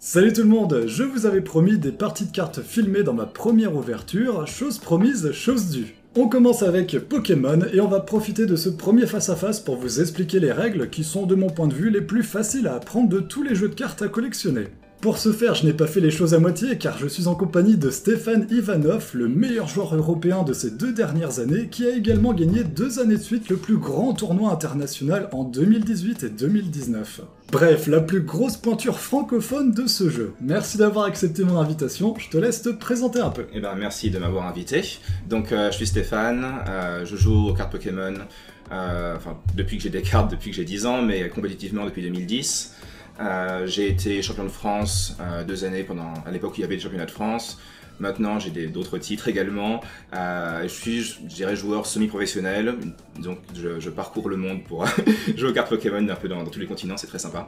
Salut tout le monde, je vous avais promis des parties de cartes filmées dans ma première ouverture, chose promise, chose due. On commence avec Pokémon et on va profiter de ce premier face-à-face pour vous expliquer les règles qui sont de mon point de vue les plus faciles à apprendre de tous les jeux de cartes à collectionner. Pour ce faire, je n'ai pas fait les choses à moitié car je suis en compagnie de Stéphane Ivanov, le meilleur joueur européen de ces 2 dernières années, qui a également gagné 2 années de suite le plus grand tournoi international en 2018 et 2019. Bref, la plus grosse pointure francophone de ce jeu. Merci d'avoir accepté mon invitation, je te laisse te présenter un peu. Eh ben, merci de m'avoir invité. Donc, je suis Stéphane, je joue aux cartes Pokémon, depuis que j'ai des cartes, depuis que j'ai 10 ans, mais compétitivement depuis 2010. J'ai été champion de France 2 années à l'époque où il y avait des championnats de France. Maintenant, j'ai d'autres titres également. Je suis, je dirais, joueur semi-professionnel. Donc, je parcours le monde pour jouer aux cartes Pokémon un peu dans tous les continents, c'est très sympa.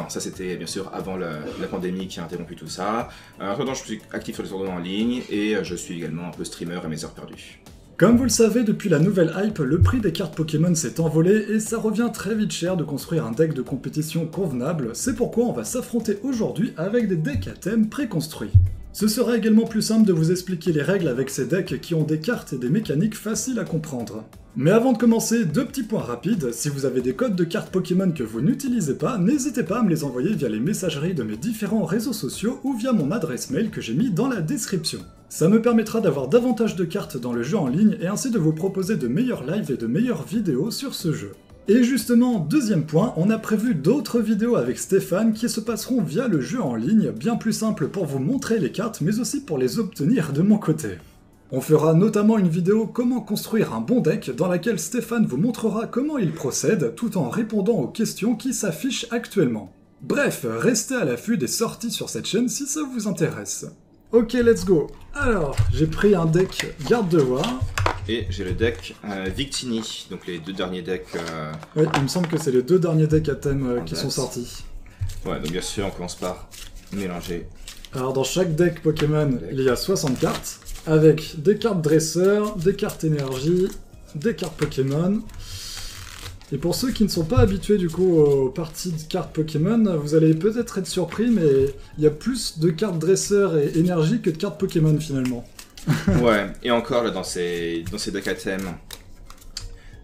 Ça, c'était bien sûr avant la pandémie qui a interrompu tout ça. Maintenant, je suis actif sur les tournois en ligne et je suis également un peu streamer à mes heures perdues. Comme vous le savez, depuis la nouvelle hype, le prix des cartes Pokémon s'est envolé et ça revient très vite cher de construire un deck de compétition convenable, c'est pourquoi on va s'affronter aujourd'hui avec des decks à thème préconstruits. Ce sera également plus simple de vous expliquer les règles avec ces decks qui ont des cartes et des mécaniques faciles à comprendre. Mais avant de commencer, 2 petits points rapides, si vous avez des codes de cartes Pokémon que vous n'utilisez pas, n'hésitez pas à me les envoyer via les messageries de mes différents réseaux sociaux ou via mon adresse mail que j'ai mis dans la description. Ça me permettra d'avoir davantage de cartes dans le jeu en ligne et ainsi de vous proposer de meilleurs lives et de meilleures vidéos sur ce jeu. Et justement, deuxième point, on a prévu d'autres vidéos avec Stéphane qui se passeront via le jeu en ligne, bien plus simple pour vous montrer les cartes mais aussi pour les obtenir de mon côté. On fera notamment une vidéo comment construire un bon deck dans laquelle Stéphane vous montrera comment il procède tout en répondant aux questions qui s'affichent actuellement. Bref, restez à l'affût des sorties sur cette chaîne si ça vous intéresse. Ok, let's go. Alors, j'ai pris un deck Gardevoir. Et j'ai le deck Victini, donc les 2 derniers decks... Oui, il me semble que c'est les 2 derniers decks à thème qui sont sortis. Ouais, donc bien sûr, on commence par mélanger. Alors, dans chaque deck Pokémon, il y a 60 cartes, avec des cartes dresseurs, des cartes énergie, des cartes Pokémon. Et pour ceux qui ne sont pas habitués du coup aux parties de cartes Pokémon, vous allez peut-être être surpris, mais il y a plus de cartes dresseurs et énergie que de cartes Pokémon finalement. Ouais, et encore là dans ces decks à thème,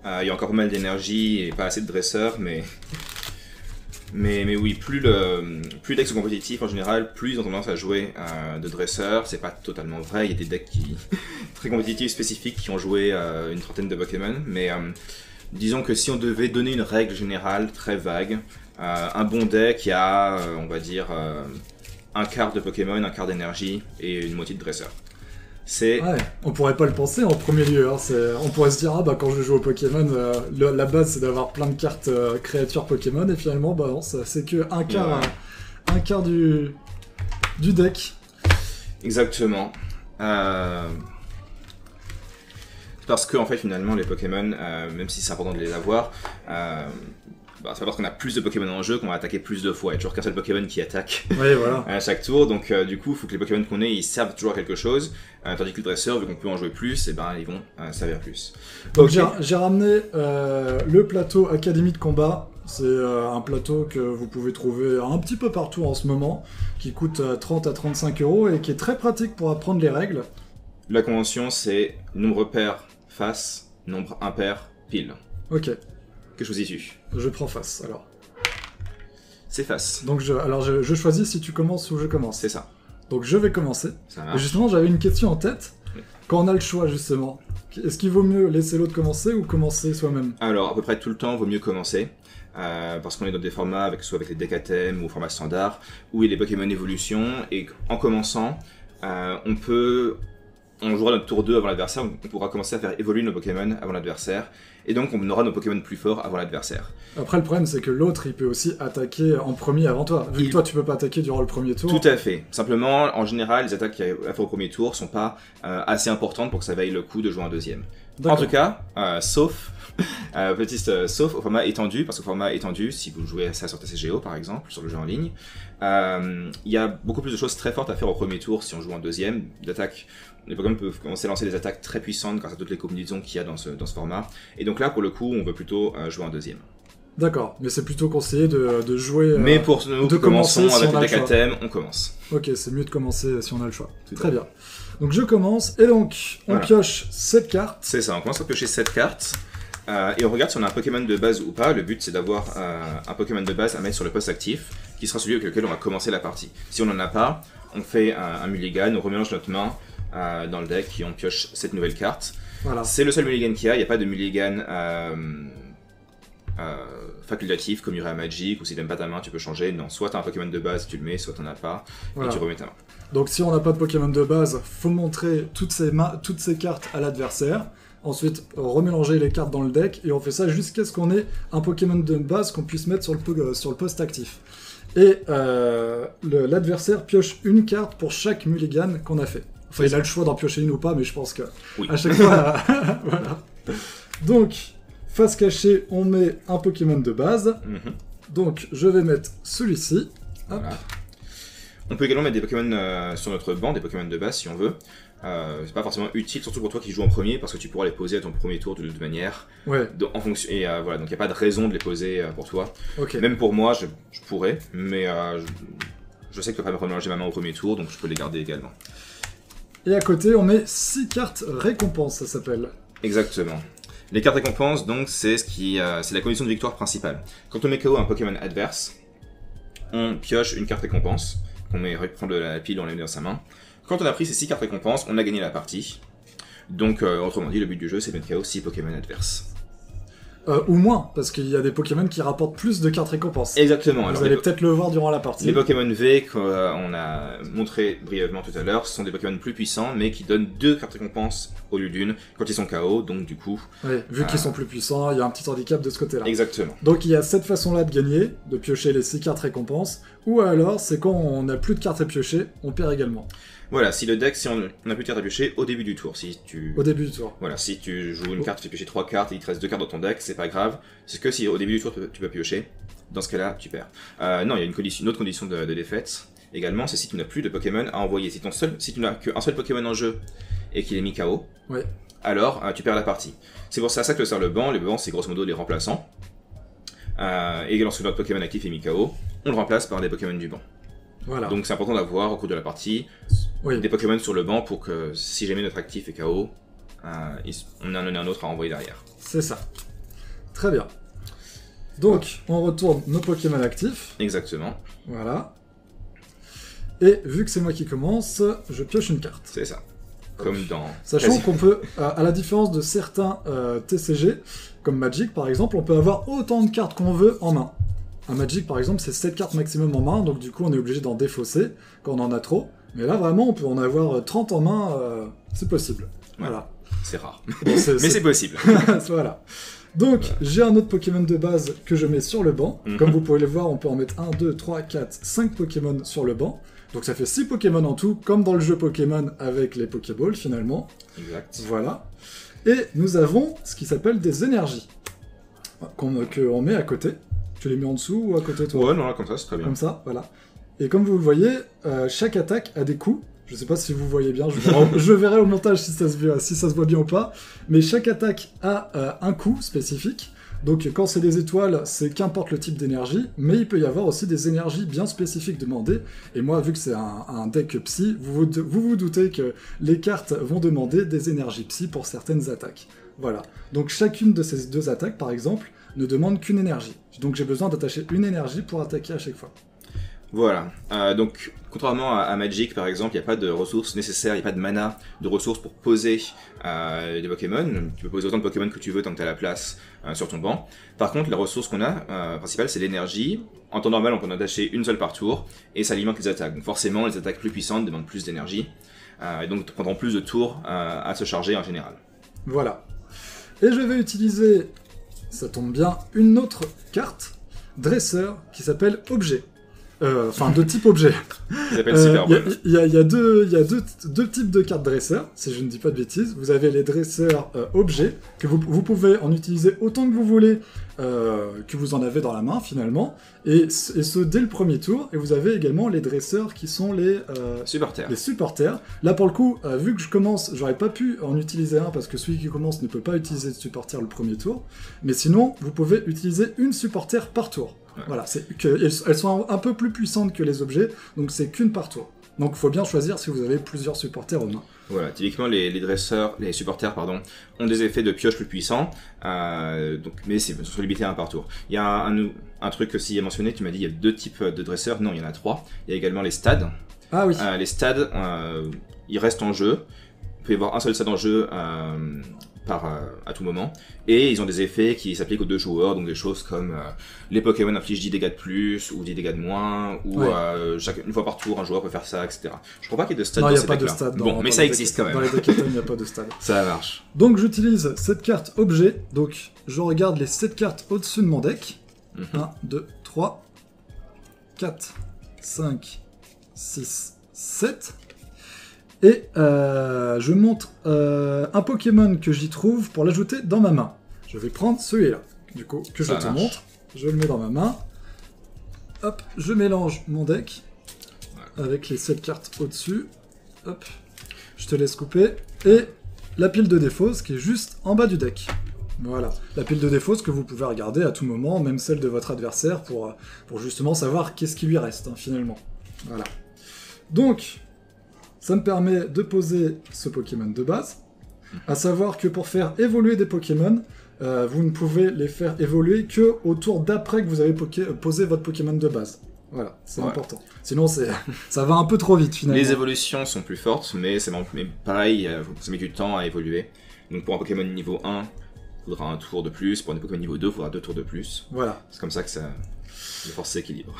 il y a encore pas mal d'énergie et pas assez de dresseurs, mais oui, plus les decks sont compétitifs en général, plus ils ont tendance à jouer de dresseurs. C'est pas totalement vrai, il y a des decks très compétitifs spécifiques qui ont joué une trentaine de Pokémon, mais disons que si on devait donner une règle générale très vague, un bon deck il y a, on va dire, un quart de Pokémon, un quart d'énergie et une moitié de dresseurs. Ouais, on pourrait pas le penser en premier lieu, hein. On pourrait se dire, ah bah quand je joue au Pokémon, la base c'est d'avoir plein de cartes créatures Pokémon, et finalement bah non, c'est que un quart du deck. Exactement. Parce que en fait finalement les Pokémon, même si c'est important de les avoir, c'est pas parce qu'on a plus de Pokémon en jeu qu'on va attaquer plus de fois. Il y a toujours qu'un seul Pokémon qui attaque voilà. à chaque tour, donc du coup il faut que les Pokémon qu'on ait ils servent toujours à quelque chose, tandis que le dresseur, vu qu'on peut en jouer plus, et ils vont servir plus. Donc j'ai ramené le plateau Académie de combat. C'est un plateau que vous pouvez trouver un petit peu partout en ce moment, qui coûte 30 à 35 € et qui est très pratique pour apprendre les règles. La convention c'est nombre pair face, nombre impair pile. Ok. Que choisis-tu? Je prends face, alors. C'est face. Donc je choisis si tu commences ou je commence. C'est ça. Donc je vais commencer. Ça marche. Et justement, j'avais une question en tête. Oui. Quand on a le choix, justement, est-ce qu'il vaut mieux laisser l'autre commencer ou commencer soi-même? Alors, à peu près tout le temps, il vaut mieux commencer. Parce qu'on est dans des formats, soit avec les decks à thème ou au format standard, où il y a des Pokémon évolution, et en commençant, on jouera notre tour 2 avant l'adversaire, on pourra commencer à faire évoluer nos Pokémon avant l'adversaire, et donc on aura nos Pokémon plus forts avant l'adversaire. Après le problème c'est que l'autre il peut aussi attaquer en premier avant toi, vu que toi tu peux pas attaquer durant le premier tour. Tout à fait. Simplement, en général, les attaques qu'il y a à faire au premier tour sont pas assez importantes pour que ça vaille le coup de jouer un deuxième. En tout cas, sauf sauf au format étendu, parce qu'au format étendu, si vous jouez ça sur TCGO par exemple, sur le jeu en ligne, il y a beaucoup plus de choses très fortes à faire au premier tour si on joue en deuxième, d'attaque. Les Pokémon peuvent commencer à lancer des attaques très puissantes grâce à toutes les combinaisons qu'il y a dans ce format. Et donc là, pour le coup, on veut plutôt jouer en deuxième. D'accord, mais c'est plutôt conseillé de jouer... mais pour nous, commençons avec le deck à thème, on commence. Ok, c'est mieux de commencer si on a le choix. Très bien. Donc je commence, et donc on pioche 7 cartes. C'est ça, on commence à piocher 7 cartes. Et on regarde si on a un Pokémon de base ou pas. Le but c'est d'avoir un Pokémon de base à mettre sur le poste actif, qui sera celui avec lequel on va commencer la partie. Si on n'en a pas, on fait un mulligan, on remélange notre main dans le deck et on pioche cette nouvelle carte. Voilà. C'est le seul mulligan qu'il y a, il n'y a pas de mulligan facultatif comme il y aurait à Magic, ou si t'aimes pas ta main tu peux changer. Non, soit t'as un Pokémon de base, tu le mets, soit t'en as pas, et tu remets ta main. Donc si on n'a pas de Pokémon de base, faut montrer toutes ces cartes à l'adversaire. Ensuite, remélanger les cartes dans le deck, et on fait ça jusqu'à ce qu'on ait un Pokémon de base qu'on puisse mettre sur le poste actif. Et l'adversaire pioche une carte pour chaque mulligan qu'on a fait. Enfin, il a le choix d'en piocher une ou pas, mais je pense que à chaque fois... voilà. Donc, face cachée, on met un Pokémon de base. Donc, je vais mettre celui-ci. Voilà. On peut également mettre des Pokémon sur notre banc, des Pokémon de base si on veut. C'est pas forcément utile, surtout pour toi qui joues en premier, parce que tu pourras les poser à ton premier tour de toute manière. En fonction, et voilà, donc il n'y a pas de raison de les poser pour toi. Même pour moi, je pourrais, mais je sais que tu vas pas me remélanger ma main au premier tour, donc je peux les garder également. Et à côté, on met 6 cartes récompenses, ça s'appelle. Exactement. Les cartes récompenses, donc, c'est la condition de victoire principale. Quand on met KO un Pokémon adverse, on pioche une carte récompense, qu'on prend de la pile, on la met dans sa main. Quand on a pris ces 6 cartes récompenses, on a gagné la partie. Donc, autrement dit, le but du jeu, c'est de mettre KO 6 Pokémon adverses. Ou moins, parce qu'il y a des Pokémon qui rapportent plus de cartes récompenses. Exactement. Vous allez peut-être le voir durant la partie. Les Pokémon V qu'on a montré brièvement tout à l'heure, ce sont des Pokémon plus puissants, mais qui donnent 2 cartes récompenses au lieu d'une quand ils sont KO, donc du coup... Oui, vu qu'ils sont plus puissants, il y a un petit handicap de ce côté-là. Exactement. Donc il y a cette façon-là de gagner, de piocher les 6 cartes récompenses, ou alors, c'est quand on n'a plus de cartes à piocher, on perd également. Voilà, si on n'a plus de cartes à piocher au début du tour, Au début du tour. Voilà, si tu joues une carte, tu fais piocher 3 cartes et il te reste 2 cartes dans ton deck, c'est pas grave. C'est que si au début du tour tu peux piocher, dans ce cas-là, tu perds. Non, il y a une autre condition de défaite également, c'est si tu n'as plus de Pokémon à envoyer. Si tu n'as qu'un seul Pokémon en jeu et qu'il est mis KO, alors tu perds la partie. C'est pour ça que sert le banc. Le banc, c'est grosso modo les remplaçants. Et lorsque notre Pokémon actif est mis KO, on le remplace par des Pokémon du banc. Voilà. Donc c'est important d'avoir au cours de la partie des Pokémon sur le banc pour que si jamais notre actif est KO, on en a un autre à envoyer derrière. C'est ça. Très bien. Donc on retourne nos Pokémon actifs. Exactement. Voilà. Et vu que c'est moi qui commence, je pioche une carte. C'est ça. Comme dans... Sachant qu'on peut, à la différence de certains TCG, comme Magic par exemple, on peut avoir autant de cartes qu'on veut en main. Un Magic, par exemple, c'est 7 cartes maximum en main, donc du coup, on est obligé d'en défausser quand on en a trop. Mais là, vraiment, on peut en avoir 30 en main, c'est possible. Ouais, voilà. C'est rare. Bon, mais c'est possible. Voilà. Donc, j'ai un autre Pokémon de base que je mets sur le banc. Comme vous pouvez le voir, on peut en mettre 1, 2, 3, 4, 5 Pokémon sur le banc. Donc ça fait 6 Pokémon en tout, comme dans le jeu Pokémon avec les Pokéballs, finalement. Exact. Voilà. Et nous avons ce qui s'appelle des énergies, qu'on met à côté. Tu les mets en dessous ou à côté de toi? Ouais, non, là, comme ça, c'est très bien. Comme ça, voilà. Et comme vous le voyez, chaque attaque a des coups. Je sais pas si vous voyez bien, je verrai au montage si ça se voit bien ou pas. Mais chaque attaque a un coup spécifique. Donc quand c'est des étoiles, c'est qu'importe le type d'énergie. Mais il peut y avoir aussi des énergies bien spécifiques demandées. Et moi, vu que c'est un deck psy, vous doutez que les cartes vont demander des énergies psy pour certaines attaques. Voilà. Donc chacune de ces 2 attaques, par exemple, ne demande qu'une énergie. Donc j'ai besoin d'attacher une énergie pour attaquer à chaque fois. Voilà. Donc, contrairement à Magic, par exemple, il n'y a pas de ressources nécessaires, il n'y a pas de mana, de ressources pour poser des Pokémon. Tu peux poser autant de Pokémon que tu veux tant que tu as la place sur ton banc. Par contre, la ressource qu'on a, principale, c'est l'énergie. En temps normal, on peut en attacher une seule par tour, et ça alimente les attaques. Donc forcément, les attaques plus puissantes demandent plus d'énergie, et donc prendront plus de tours à se charger en général. Voilà. Et je vais utiliser... Ça tombe bien, une autre carte, dresseur, qui s'appelle Objet. Enfin, de type objet. Ils appellent Super Ball. Il y a deux types de cartes dresseurs, si je ne dis pas de bêtises. Vous avez les dresseurs objets, que vous pouvez en utiliser autant que vous voulez, que vous en avez dans la main finalement, et ce dès le premier tour. Et vous avez également les dresseurs qui sont les Supporters. les supporters. Là pour le coup, vu que je commence, j'aurais pas pu en utiliser un parce que celui qui commence ne peut pas utiliser de supporter le premier tour. Mais sinon, vous pouvez utiliser une supporter par tour. Ouais. Voilà, elles sont un peu plus puissantes que les objets, donc c'est qu'une par tour. Donc il faut bien choisir si vous avez plusieurs supporters aux mains. Voilà, typiquement les supporters, pardon, ont des effets de pioche plus puissants, mais c'est limité à un par tour. Il y a un truc aussi à mentionner, tu m'as dit il y a 2 types de dresseurs, non il y en a 3. Il y a également les stades. Ah oui. Les stades, ils restent en jeu. Il peut y avoir un seul stade en jeu à tout moment. Et ils ont des effets qui s'appliquent aux 2 joueurs, donc des choses comme les Pokémon infligent 10 dégâts de plus ou 10 dégâts de moins, ou Ouais. une fois par tour un joueur peut faire ça, etc. Je crois pas qu'il y ait de stade Non, il dans n'y a ces pas de decks-là. stade. Bon, mais ça existe quand Dans même. les decks il n'y a pas de stade. Ça marche. Donc j'utilise cette carte objet, donc je regarde les 7 cartes au-dessus de mon deck. 1, 2, 3, 4, 5, 6, 7. Et je montre un Pokémon que j'y trouve pour l'ajouter dans ma main. Je vais prendre celui-là, du coup, que je Ça te marche. montre. Je le mets dans ma main. Hop, je mélange mon deck avec les 7 cartes au-dessus. Hop, je te laisse couper. Et la pile de défausse qui est juste en bas du deck. Voilà, la pile de défausse que vous pouvez regarder à tout moment, même celle de votre adversaire, pour justement savoir qu'est-ce qui lui reste, hein, finalement. Voilà. Donc, ça me permet de poser ce Pokémon de base, à savoir que pour faire évoluer des Pokémon, vous ne pouvez les faire évoluer que au tour d'après que vous avez posé votre Pokémon de base. Voilà, c'est important. Sinon, ça va un peu trop vite, finalement. Les évolutions sont plus fortes, mais pareil, ça met du temps à évoluer. Donc pour un Pokémon niveau 1, il faudra un tour de plus. Pour un Pokémon niveau 2, il faudra 2 tours de plus. Voilà. C'est comme ça que les forces s'équilibrent.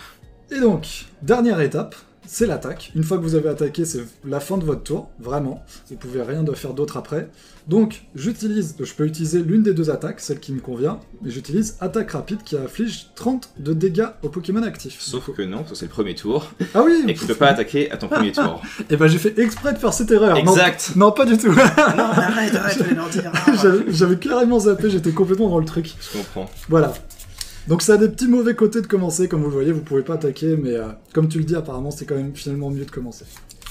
Et donc, dernière étape, c'est l'attaque. Une fois que vous avez attaqué, c'est la fin de votre tour, vraiment. Vous pouvez rien faire d'autre après. Donc, je peux utiliser l'une des 2 attaques, celle qui me convient, et j'utilise attaque rapide qui inflige 30 de dégâts aux Pokémon actifs. Sauf que non, parce que c'est le premier tour, Ah oui. et que tu peux pas attaquer à ton premier tour. Et ben j'ai fait exprès de faire cette erreur. Exact. Non, pas du tout. Non, arrête, je vais leur dire. J'avais clairement zappé, j'étais complètement dans le truc. Je comprends. Voilà. Donc ça a des petits mauvais côtés de commencer, comme vous le voyez, vous pouvez pas attaquer, mais comme tu le dis, apparemment c'est quand même finalement mieux de commencer.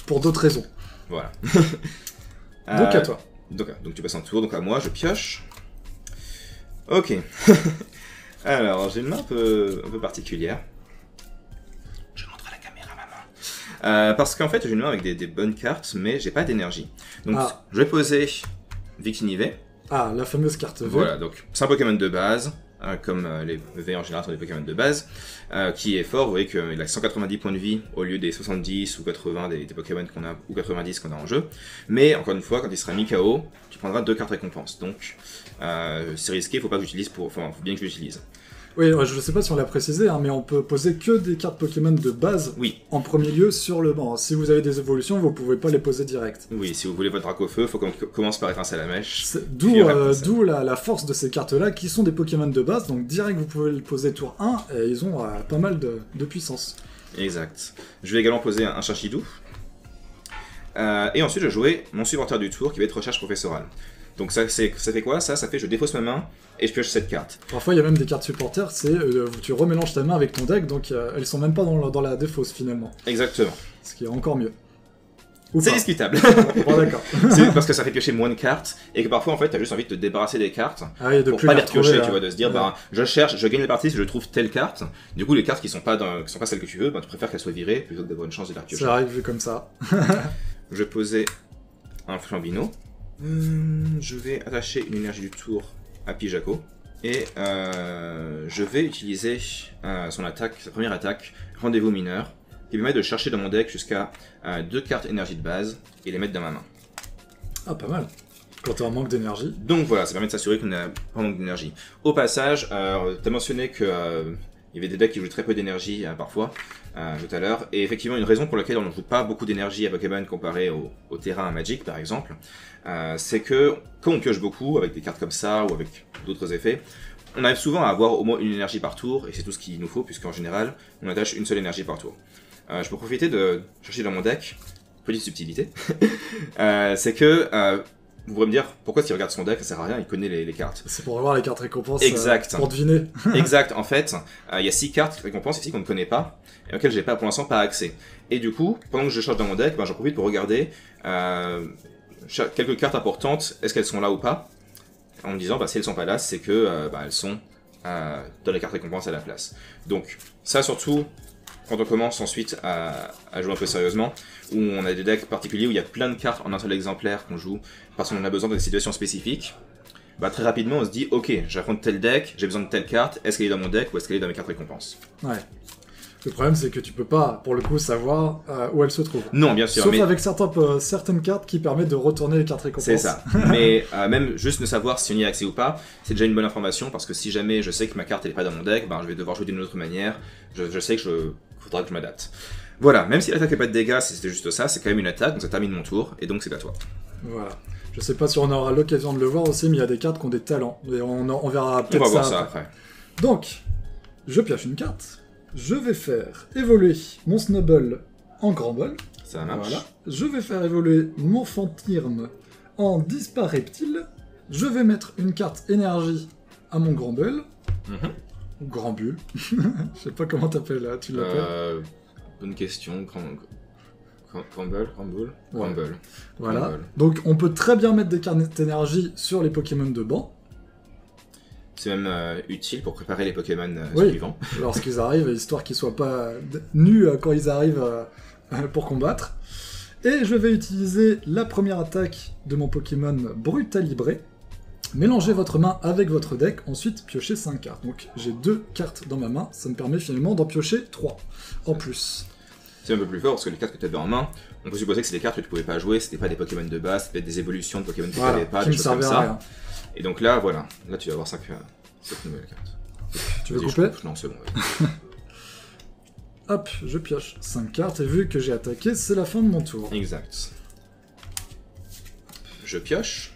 Pour d'autres raisons. Voilà. Donc à toi. Donc tu passes un tour, donc à moi, je pioche. Ok. Alors, j'ai une main un peu particulière. Je montre à la caméra ma main. Parce qu'en fait, j'ai une main avec des bonnes cartes, mais j'ai pas d'énergie. Donc, je vais poser Victinivé. Ah, la fameuse carte V. Voilà, donc c'est un Pokémon de base, comme les V en général sont des Pokémon de base, qui est fort. Vous voyez qu'il a 190 points de vie au lieu des 70 ou 80 des Pokémon qu'on a, ou 90 qu'on a en jeu. Mais encore une fois, quand il sera mis KO, tu prendras 2 cartes récompenses. Donc c'est risqué, faut pas que j'utilise faut bien que je l'utilise. Oui, je sais pas si on l'a précisé, hein, mais on peut poser que des cartes Pokémon de base en premier lieu sur le banc. Si vous avez des évolutions, vous pouvez pas les poser direct. Oui, si vous voulez votre Dracofeu, faut qu'on commence par étincer à la mèche. D'où la force de ces cartes-là, qui sont des Pokémon de base, donc direct vous pouvez le poser tour 1, et ils ont pas mal de puissance. Exact. Je vais également poser un Chachidou. Et ensuite, je vais jouer mon supporter du tour, qui va être Recherche Professorale. Donc ça fait quoi ça fait je défausse ma main et je pioche cette carte. Parfois il y a même des cartes supporters, tu remélanges ta main avec ton deck, donc elles sont même pas dans la défausse finalement. Exactement. Ce qui est encore mieux. C'est discutable. Bon, d'accord. C'est parce que ça fait piocher moins de cartes et que parfois en fait t'as juste envie de te débarrasser des cartes pour pas les piocher, tu vois, de se dire je cherche, je gagne la partie si je trouve telle carte. Du coup les cartes qui sont pas celles que tu veux, tu préfères qu'elles soient virées plutôt que d'avoir une chance de les piocher. Ça arrive vu comme ça. Je vais poser un Flambino. Je vais attacher une énergie du tour à Pijako et je vais utiliser sa première attaque, Rendez-vous mineur, qui permet de chercher dans mon deck jusqu'à 2 cartes énergie de base et les mettre dans ma main. Ah, pas mal. Quand t'es en manque d'énergie. Donc voilà, ça permet de s'assurer qu'on n'a pas manque d'énergie. Au passage, t'as mentionné que il y avait des decks qui jouent très peu d'énergie parfois, tout à l'heure, et effectivement une raison pour laquelle on ne joue pas beaucoup d'énergie à Pokémon comparé au terrain à Magic par exemple, c'est que quand on pioche beaucoup avec des cartes comme ça ou avec d'autres effets, on arrive souvent à avoir au moins une énergie par tour, et c'est tout ce qu'il nous faut, puisqu'en général, on attache une seule énergie par tour. Je peux profiter de chercher dans mon deck, petite subtilité, c'est que vous pourrez me dire, pourquoi s'il regarde son deck, ça sert à rien, il connaît les cartes. C'est pour avoir les cartes récompenses, exact. Pour deviner. Exact, en fait, il y a 6 cartes récompenses ici qu'on ne connaît pas, et auxquelles j'ai pas pour l'instant pas accès. Et du coup, pendant que je cherche dans mon deck, j'en profite pour regarder quelques cartes importantes, est-ce qu'elles sont là ou pas, en me disant, si elles sont pas là, c'est que elles sont dans les cartes récompenses à la place. Donc, ça surtout, quand on commence ensuite à jouer un peu sérieusement, où on a des decks particuliers où il y a plein de cartes en un seul exemplaire qu'on joue parce qu'on en a besoin dans des situations spécifiques, très rapidement on se dit ok, j'affronte tel deck, j'ai besoin de telle carte, est-ce qu'elle est dans mon deck ou est-ce qu'elle est dans mes cartes récompenses? Ouais. Le problème c'est que tu peux pas, pour le coup, savoir où elle se trouve. Non, bien sûr. Sauf avec certaines cartes qui permettent de retourner les cartes récompenses. C'est ça. Mais même juste de savoir si on y a accès ou pas, c'est déjà une bonne information parce que si jamais je sais que ma carte elle est pas dans mon deck, je vais devoir jouer d'une autre manière. Je sais que faudra que je m'adapte. Voilà, même si l'attaque n'est pas de dégâts, si c'était juste ça, c'est quand même une attaque, donc ça termine mon tour, et donc c'est à toi. Voilà. Je sais pas si on aura l'occasion de le voir aussi, mais il y a des cartes qui ont des talents. Et on verra peut-être ça. On va voir ça après. Donc, je pioche une carte. Je vais faire évoluer mon Snubbull en Granbull. Ça marche. Voilà. Je vais faire évoluer mon Fantirm en Dispareptile. Je vais mettre une carte énergie à mon Granbull. Ou Grandbull. Je sais pas comment tu l'appelles. Bonne question. Grandbull. Voilà. Grandbull. Donc on peut très bien mettre des cartes d'énergie sur les Pokémon de banc. C'est même utile pour préparer les Pokémon suivants. Lorsqu'ils arrivent, histoire qu'ils soient pas nus quand ils arrivent pour combattre. Et je vais utiliser la première attaque de mon Pokémon Brutalibré. Mélangez votre main avec votre deck, ensuite piochez 5 cartes. Donc j'ai 2 cartes dans ma main, ça me permet finalement d'en piocher 3 en plus. C'est un peu plus fort parce que les cartes que tu as en main, on peut supposer que c'est des cartes que tu pouvais pas jouer, c'était pas des Pokémon de base, c'était des évolutions de Pokémon que tu n'avais pas, des choses comme ça. Rien. Et donc là, voilà, là tu vas avoir 5 nouvelles cartes. Tu veux couper? Non, c'est bon. Ouais. Hop, je pioche 5 cartes et vu que j'ai attaqué, c'est la fin de mon tour. Exact. Je pioche.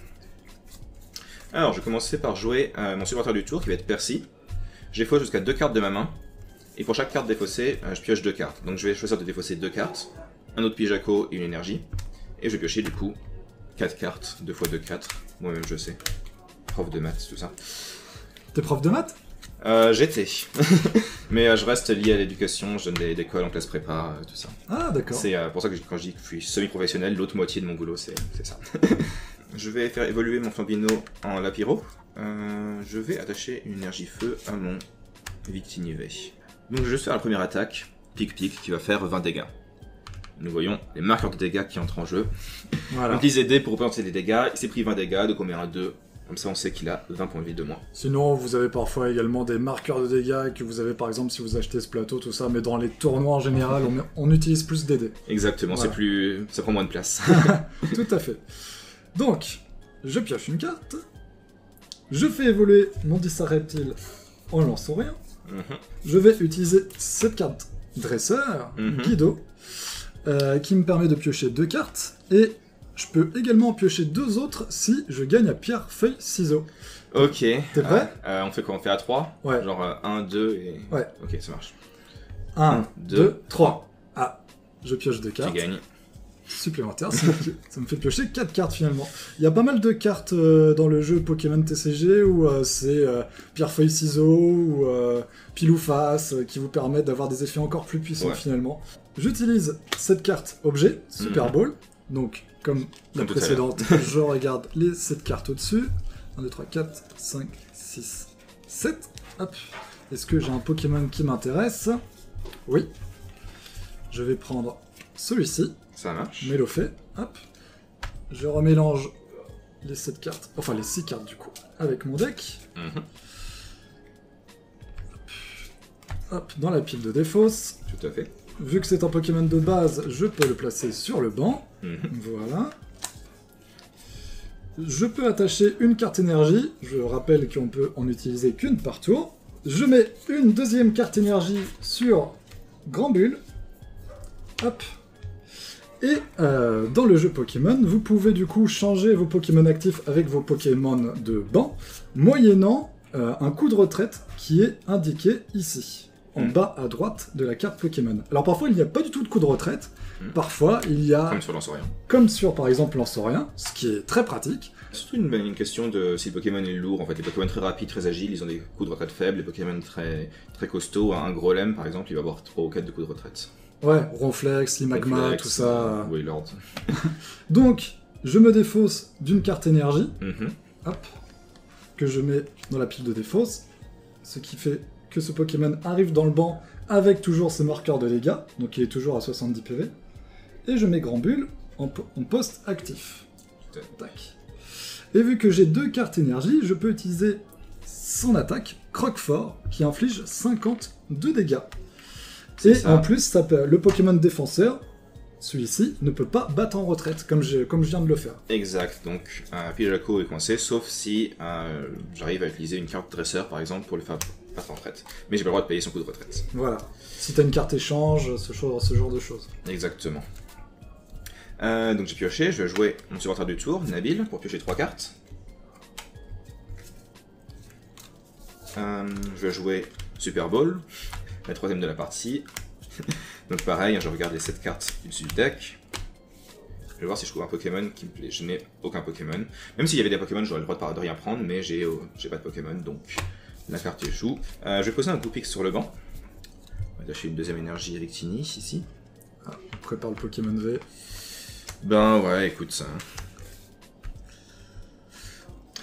Alors, je vais commencer par jouer mon supporter du tour qui va être Percy. J'ai faussé jusqu'à 2 cartes de ma main. Et pour chaque carte défaussée, je pioche 2 cartes. Donc je vais choisir de défausser 2 cartes, un autre Pijaco et une énergie. Et je vais piocher du coup 4 cartes, 2 x 2, 4. Moi-même je sais. Prof de maths, tout ça. T'es prof de maths? J'étais. Mais je reste lié à l'éducation, je donne des cols en classe prépa, tout ça. Ah d'accord. C'est pour ça que quand je dis que je suis semi-professionnel, l'autre moitié de mon boulot c'est ça. Je vais faire évoluer mon Flambino en Lapiro. Je vais attacher une énergie feu à mon Victinivé. Donc je vais juste faire la première attaque, pic-pic, qui va faire 20 dégâts. Nous voyons les marqueurs de dégâts qui entrent en jeu. Voilà. On utilise les dés pour représenter les dégâts, il s'est pris 20 dégâts, donc on met un 2. Comme ça on sait qu'il a 20 points de vie de moins. Sinon vous avez parfois également des marqueurs de dégâts que vous avez par exemple si vous achetez ce plateau, tout ça, mais dans les tournois en général on utilise plus des dés. Exactement, voilà. Ça prend moins de place. Tout à fait. Donc, je pioche une carte, je fais évoluer mon Dispareptile en lançant rien. Je vais utiliser cette carte Dresseur, Guido, qui me permet de piocher 2 cartes, et je peux également piocher 2 autres si je gagne à pierre, feuille, ciseaux. Ok. T'es prêt? On fait quoi? On fait à 3? Ouais. Genre 1, 2 et... Ouais. Ok, ça marche. 1, 2, 3. Ah, je pioche 2 cartes. Tu gagnes. Supplémentaire, ça me fait piocher 4 cartes finalement. Il y a pas mal de cartes dans le jeu Pokémon TCG où c'est pierre, feuille, ciseaux ou pile ou face qui vous permettent d'avoir des effets encore plus puissants finalement. J'utilise cette carte objet, Super Ball, donc comme la précédente, je regarde cette carte au-dessus. 1, 2, 3, 4, 5, 6, 7. Hop. Est-ce que j'ai un Pokémon qui m'intéresse? Oui. Je vais prendre celui-ci. Ça marche. Mélofée, hop. Je remélange les 7 cartes, enfin les 6 cartes du coup, avec mon deck. Hop, dans la pile de défausse. Tout à fait. Vu que c'est un Pokémon de base, je peux le placer sur le banc. Voilà. Je peux attacher une carte énergie. Je rappelle qu'on peut en utiliser qu'une par tour. Je mets une deuxième carte énergie sur Granbull. Hop. Et dans le jeu Pokémon, vous pouvez du coup changer vos Pokémon actifs avec vos Pokémon de banc, moyennant un coup de retraite qui est indiqué ici, en bas à droite de la carte Pokémon. Alors parfois il n'y a pas du tout de coup de retraite, parfois il y a... Comme sur Lanceurien. Comme sur par exemple Lanceurien, ce qui est très pratique. C'est surtout une question de si le Pokémon est lourd. En fait, les Pokémon très rapides, très agiles, ils ont des coups de retraite faibles. Les Pokémon très costauds, un Grolem par exemple, il va avoir 3 ou 4 de coups de retraite. Ouais, Ronflex, Limagma, tout ça. Wailord. Donc, je me défausse d'une carte énergie, hop, que je mets dans la pile de défausse, ce qui fait que ce Pokémon arrive dans le banc avec toujours ses marqueurs de dégâts, donc il est toujours à 70 PV, et je mets Granbulle en poste actif. Tac. Et vu que j'ai 2 cartes énergie, je peux utiliser son attaque, Croquefort, qui inflige 50 de dégâts. Et en plus, le Pokémon défenseur, celui-ci, ne peut pas battre en retraite, comme je viens de le faire. Exact, donc Pijaco est coincé, sauf si j'arrive à utiliser une carte dresseur, par exemple, pour le faire battre en retraite. Mais j'ai pas le droit de payer son coup de retraite. Voilà. Si t'as une carte échange, ce genre de choses. Exactement. Donc j'ai pioché, je vais jouer mon supporter du tour, Nabil, pour piocher 3 cartes. Je vais jouer Super Bowl, la 3ème de la partie. Donc pareil, je regarde les 7 cartes du dessus du deck. Je vais voir si je trouve un Pokémon qui me plaît. Je n'ai aucun Pokémon. Même s'il y avait des Pokémon, j'aurais le droit de rien prendre, mais j'ai pas de Pokémon, donc la carte est joue. Je vais poser un Goupix sur le banc. On va lâcher une deuxième énergie avec Tini, ici. Ah, on prépare le Pokémon V. Ben ouais, écoute ça.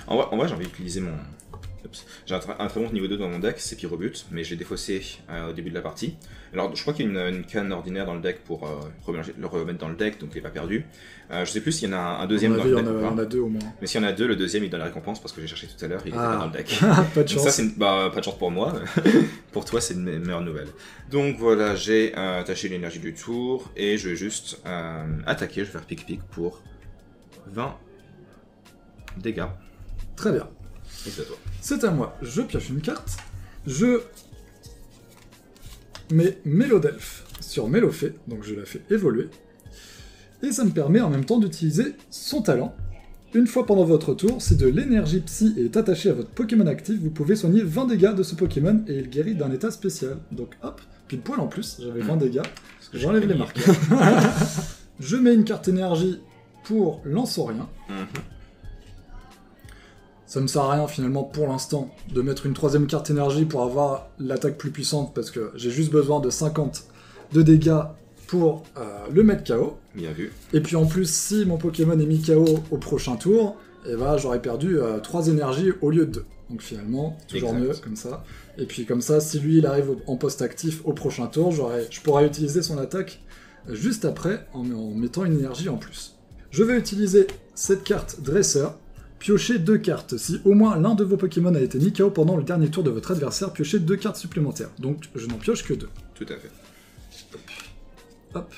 En vrai j'ai envie d'utiliser mon... J'ai un très bon niveau 2 dans mon deck, c'est Pyrobut, mais je l'ai défaussé au début de la partie. Alors je crois qu'il y a une canne ordinaire dans le deck pour le remettre dans le deck, donc il n'est pas perdu. Je sais plus s'il y en a un deuxième dans le deck ou pas. Il y en a 2 au moins. Mais s'il y en a 2, le deuxième il donne la récompense parce que j'ai cherché tout à l'heure, il était pas dans le deck. Pas de chance. Donc ça, pas de chance pour moi, pour toi c'est une meilleure nouvelle. Donc voilà, j'ai attaché l'énergie du tour et je vais juste attaquer, je vais faire pic-pic pour 20 dégâts. Très bien. Et c'est à toi. C'est à moi. Je pioche une carte. Je mets Mélodelph sur Mélofée, donc je la fais évoluer. Et ça me permet en même temps d'utiliser son talent. Une fois pendant votre tour, si de l'énergie psy est attachée à votre Pokémon actif, vous pouvez soigner 20 dégâts de ce Pokémon et il guérit d'un état spécial. Donc hop, pile poil en plus, j'avais 20 dégâts. J'enlève les marqueurs. Je mets une carte énergie pour Lanceurien. Ça me sert à rien finalement pour l'instant de mettre une 3ème carte énergie pour avoir l'attaque plus puissante parce que j'ai juste besoin de 50 de dégâts pour le mettre KO. Bien vu. Et puis en plus, si mon Pokémon est mis KO au prochain tour, et ben, j'aurais perdu 3 énergies au lieu de 2. Donc finalement, toujours mieux comme ça. Et puis comme ça, si lui il arrive en poste actif au prochain tour, je pourrais utiliser son attaque juste après en mettant une énergie en plus. Je vais utiliser cette carte dresseur. Piochez 2 cartes. Si au moins l'un de vos Pokémon a été mis KO pendant le dernier tour de votre adversaire, piochez 2 cartes supplémentaires. Donc je n'en pioche que 2. Tout à fait. Hop.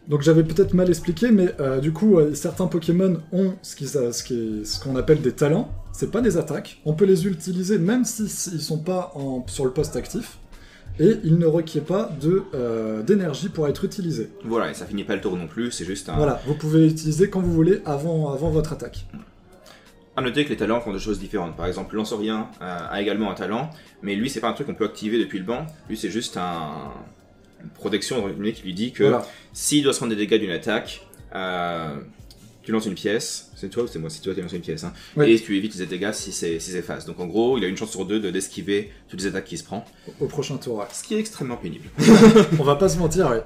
Donc j'avais peut-être mal expliqué, mais du coup, certains Pokémon ont ce qu'on appelle des talents. C'est pas des attaques. On peut les utiliser même s'ils sont pas sur le poste actif. Et il ne requiert pas d'énergie pour être utilisé. Voilà, et ça finit pas le tour non plus, c'est juste un... Voilà, vous pouvez l'utiliser quand vous voulez avant votre attaque. À noter que les talents font des choses différentes. Par exemple, Lanceurien a également un talent, mais lui, c'est pas un truc qu'on peut activer depuis le banc. Lui, c'est juste une protection qui lui dit que s'il doit se prendre des dégâts d'une attaque, tu lances une pièce. C'est toi ou c'est moi? C'est toi qui lances une pièce. Hein. Oui. Et tu évites les dégâts si c'est face. Donc en gros, il a une chance sur 2 d'esquiver toutes les attaques qu'il se prend. Au prochain tour, ouais. Ce qui est extrêmement pénible. On va pas se mentir, ouais.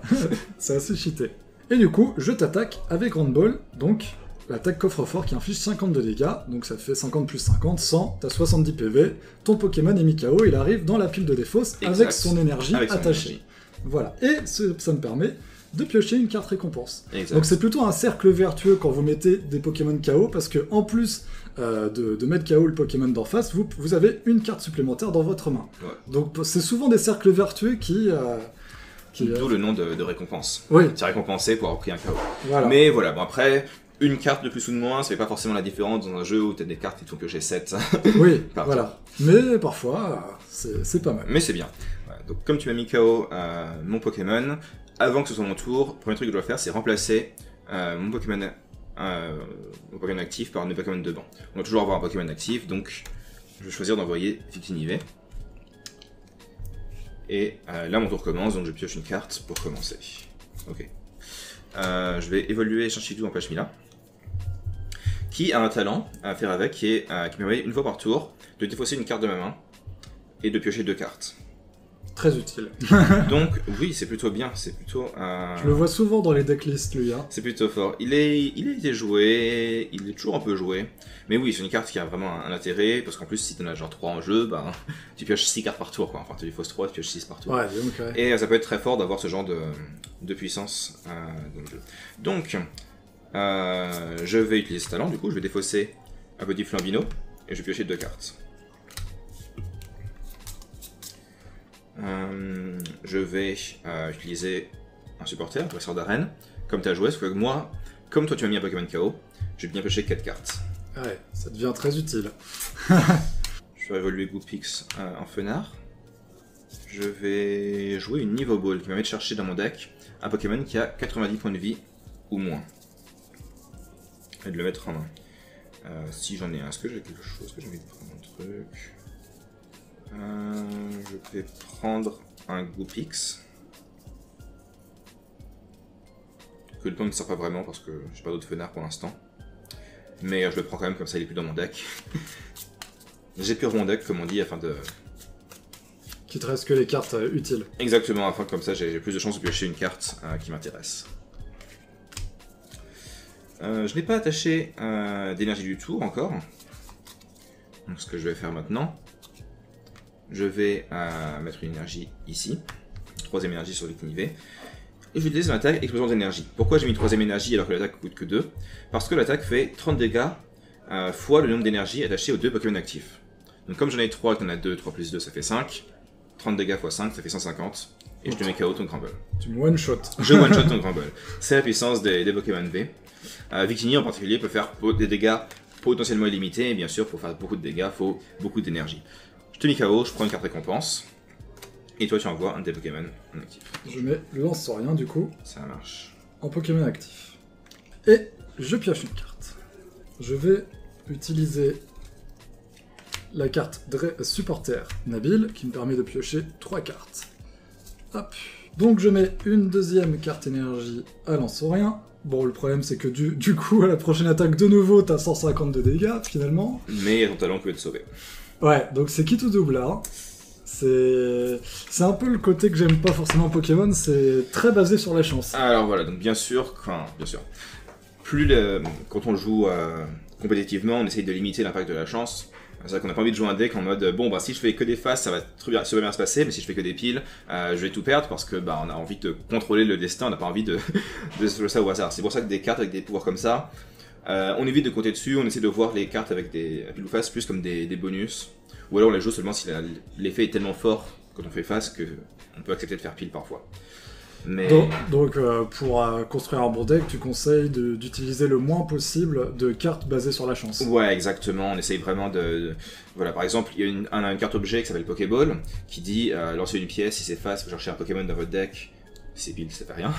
C'est assez cheaté. Et du coup, je t'attaque avec Grand Ball, donc... L'attaque coffre-fort qui inflige 50 de dégâts, donc ça fait 50 plus 50, 100, t'as 70 PV, ton Pokémon est mis KO, il arrive dans la pile de défausse avec son énergie attachée. Voilà, et ça me permet de piocher une carte récompense. Exact. Donc c'est plutôt un cercle vertueux quand vous mettez des Pokémon KO, parce que en plus de mettre KO le Pokémon d'en face, vous avez une carte supplémentaire dans votre main. Ouais. Donc c'est souvent des cercles vertueux qui D'où le nom de récompense. Oui. C'est récompensé pour avoir pris un KO. Voilà. Mais voilà, bon après... Une carte de plus ou de moins, ça fait pas forcément la différence dans un jeu où t'as des cartes qui te font piocher 7. Oui, voilà. Mais parfois, c'est pas mal. Mais c'est bien. Voilà. Donc comme tu m'as mis KO mon Pokémon, avant que ce soit mon tour, le premier truc que je dois faire, c'est remplacer mon Pokémon actif par un Pokémon de banc. On doit toujours avoir un Pokémon actif, donc je vais choisir d'envoyer Victinivé. Et là mon tour commence, donc je pioche une carte pour commencer. Ok. Je vais évoluer Shinshidou en Pashmila, qui a un talent à faire avec, qui me permet une fois par tour de défausser une carte de ma main et de piocher 2 cartes. Très utile. Donc oui, c'est plutôt bien, c'est plutôt... Je le vois souvent dans les decklists, lui. Hein. C'est plutôt fort. Il a été joué, il est toujours un peu joué. Mais oui, c'est une carte qui a vraiment un intérêt, parce qu'en plus, si t'en as genre 3 en jeu, bah, tu pioches 6 cartes par tour, quoi. Enfin, tu défausses 3, tu pioches 6 par tour. Ouais, donc, ouais. Et ça peut être très fort d'avoir ce genre de puissance dans le jeu. Donc, je vais utiliser ce talent, du coup, je vais défausser un petit Flambino, et je vais piocher 2 cartes. Je vais utiliser un supporter, dresseur d'arène, comme tu as joué, parce que moi, comme toi tu m'as mis un Pokémon KO, je vais bien piocher 4 cartes. Ouais, ça devient très utile. Je vais évoluer Goopix en Fenard. Je vais jouer une Niveau Ball qui me permet de chercher dans mon deck un Pokémon qui a 90 points de vie ou moins. Et de le mettre en main. Si j'en ai un, est-ce que j'ai quelque chose? Est-ce que j'ai envie de prendre un truc? Je vais prendre un Goopix. Que le temps ne sert pas vraiment parce que j'ai pas d'autres fenards pour l'instant. Mais je le prends quand même, comme ça il est plus dans mon deck. J'épure mon deck, comme on dit, afin de... Qu'il te reste que les cartes utiles. Exactement, afin que comme ça j'ai plus de chances de piocher une carte qui m'intéresse. Je n'ai pas attaché d'énergie du tout encore. Donc ce que je vais faire maintenant, je vais mettre une énergie ici, troisième énergie sur Victinivé, et je vais utiliser son attaque explosion d'énergie. Pourquoi j'ai mis une troisième énergie alors que l'attaque coûte que 2? Parce que l'attaque fait 30 dégâts fois le nombre d'énergie attaché aux 2 Pokémon actifs. Donc comme j'en ai 3 et qu'on a 2, 3 plus 2 ça fait 5, 30 dégâts x 5 ça fait 150, et je te mets KO ton Crumble. Tu me one-shot. Je one-shot ton Crumble. C'est la puissance des Pokémon V. Victini en particulier peut faire des dégâts potentiellement illimités, et bien sûr pour faire beaucoup de dégâts, il faut beaucoup d'énergie. Je te mets KO, je prends une carte récompense, et toi tu envoies un de tes Pokémon en actif. Je mets Lance-Saurien du coup. Ça marche. En Pokémon actif. Et je pioche une carte. Je vais utiliser la carte Supporter Nabil, qui me permet de piocher 3 cartes. Hop. Donc je mets une deuxième carte énergie à Lance-Saurien. Bon, le problème c'est que du coup, à la prochaine attaque de nouveau, t'as 150 de dégâts, finalement. Mais il y a ton talent qui peut te sauver. Ouais, donc c'est qui tout double là. C'est un peu le côté que j'aime pas forcément Pokémon, c'est très basé sur la chance. Alors voilà, donc bien sûr, quand on joue compétitivement, on essaye de limiter l'impact de la chance. C'est vrai qu'on n'a pas envie de jouer un deck en mode bon bah si je fais que des faces ça va bien se passer, mais si je fais que des piles je vais tout perdre parce que bah on a envie de contrôler le destin, on n'a pas envie de jouer ça au hasard. C'est pour ça que des cartes avec des pouvoirs comme ça, on évite de compter dessus, on essaie de voir les cartes avec des piles ou faces plus comme des bonus, ou alors on les joue seulement si l'effet est tellement fort quand on fait face qu'on peut accepter de faire pile parfois. Mais... Donc pour construire un bon deck, tu conseilles d'utiliser le moins possible de cartes basées sur la chance. Ouais, exactement. On essaye vraiment Voilà, par exemple, il y a une carte objet qui s'appelle Pokéball, qui dit lancer une pièce, si c'est face, vous cherchez un Pokémon dans votre deck. Si c'est pile, ça fait rien.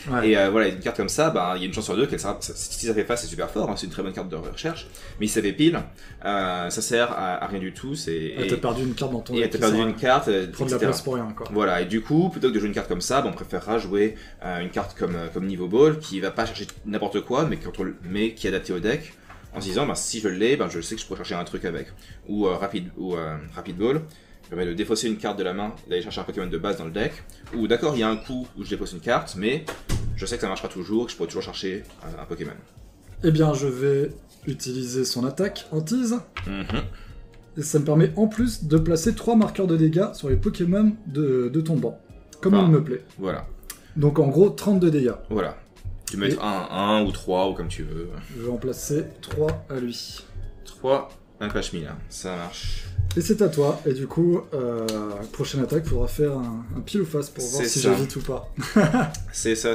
Ouais. Et voilà, une carte comme ça, bah, il y a une chance sur 2 qu'elle sera... Si ça fait face, c'est super fort, hein, c'est une très bonne carte de recherche. Mais si ça fait pile, ça sert à rien du tout. T'as perdu une carte dans ton deck. Et t'as perdu une carte, prendre de la place pour rien, quoi. Voilà, et du coup, plutôt que de jouer une carte comme ça, bah, on préférera jouer une carte comme Niveau Ball, qui va pas chercher n'importe quoi, mais qui est adaptée au deck, en se disant, bah, si je l'ai, bah, je sais que je pourrais chercher un truc avec. Ou Rapid Ball. Permet de défausser une carte de la main, d'aller chercher un Pokémon de base dans le deck, ou d'accord, il y a un coup où je dépose une carte, mais je sais que ça marchera toujours, que je pourrai toujours chercher un Pokémon. Eh bien, je vais utiliser son attaque en tease, et ça me permet en plus de placer 3 marqueurs de dégâts sur les Pokémon de ton banc, comme il me plaît. Voilà. Donc en gros, 32 dégâts. Voilà. Tu mets 1 ou 3, ou comme tu veux. Je vais en placer 3 à lui. 3 à Pashmila, ça marche. Et c'est à toi, et du coup, prochaine attaque, faudra faire un pile ou face pour voir si j'évite ou pas. C'est ça,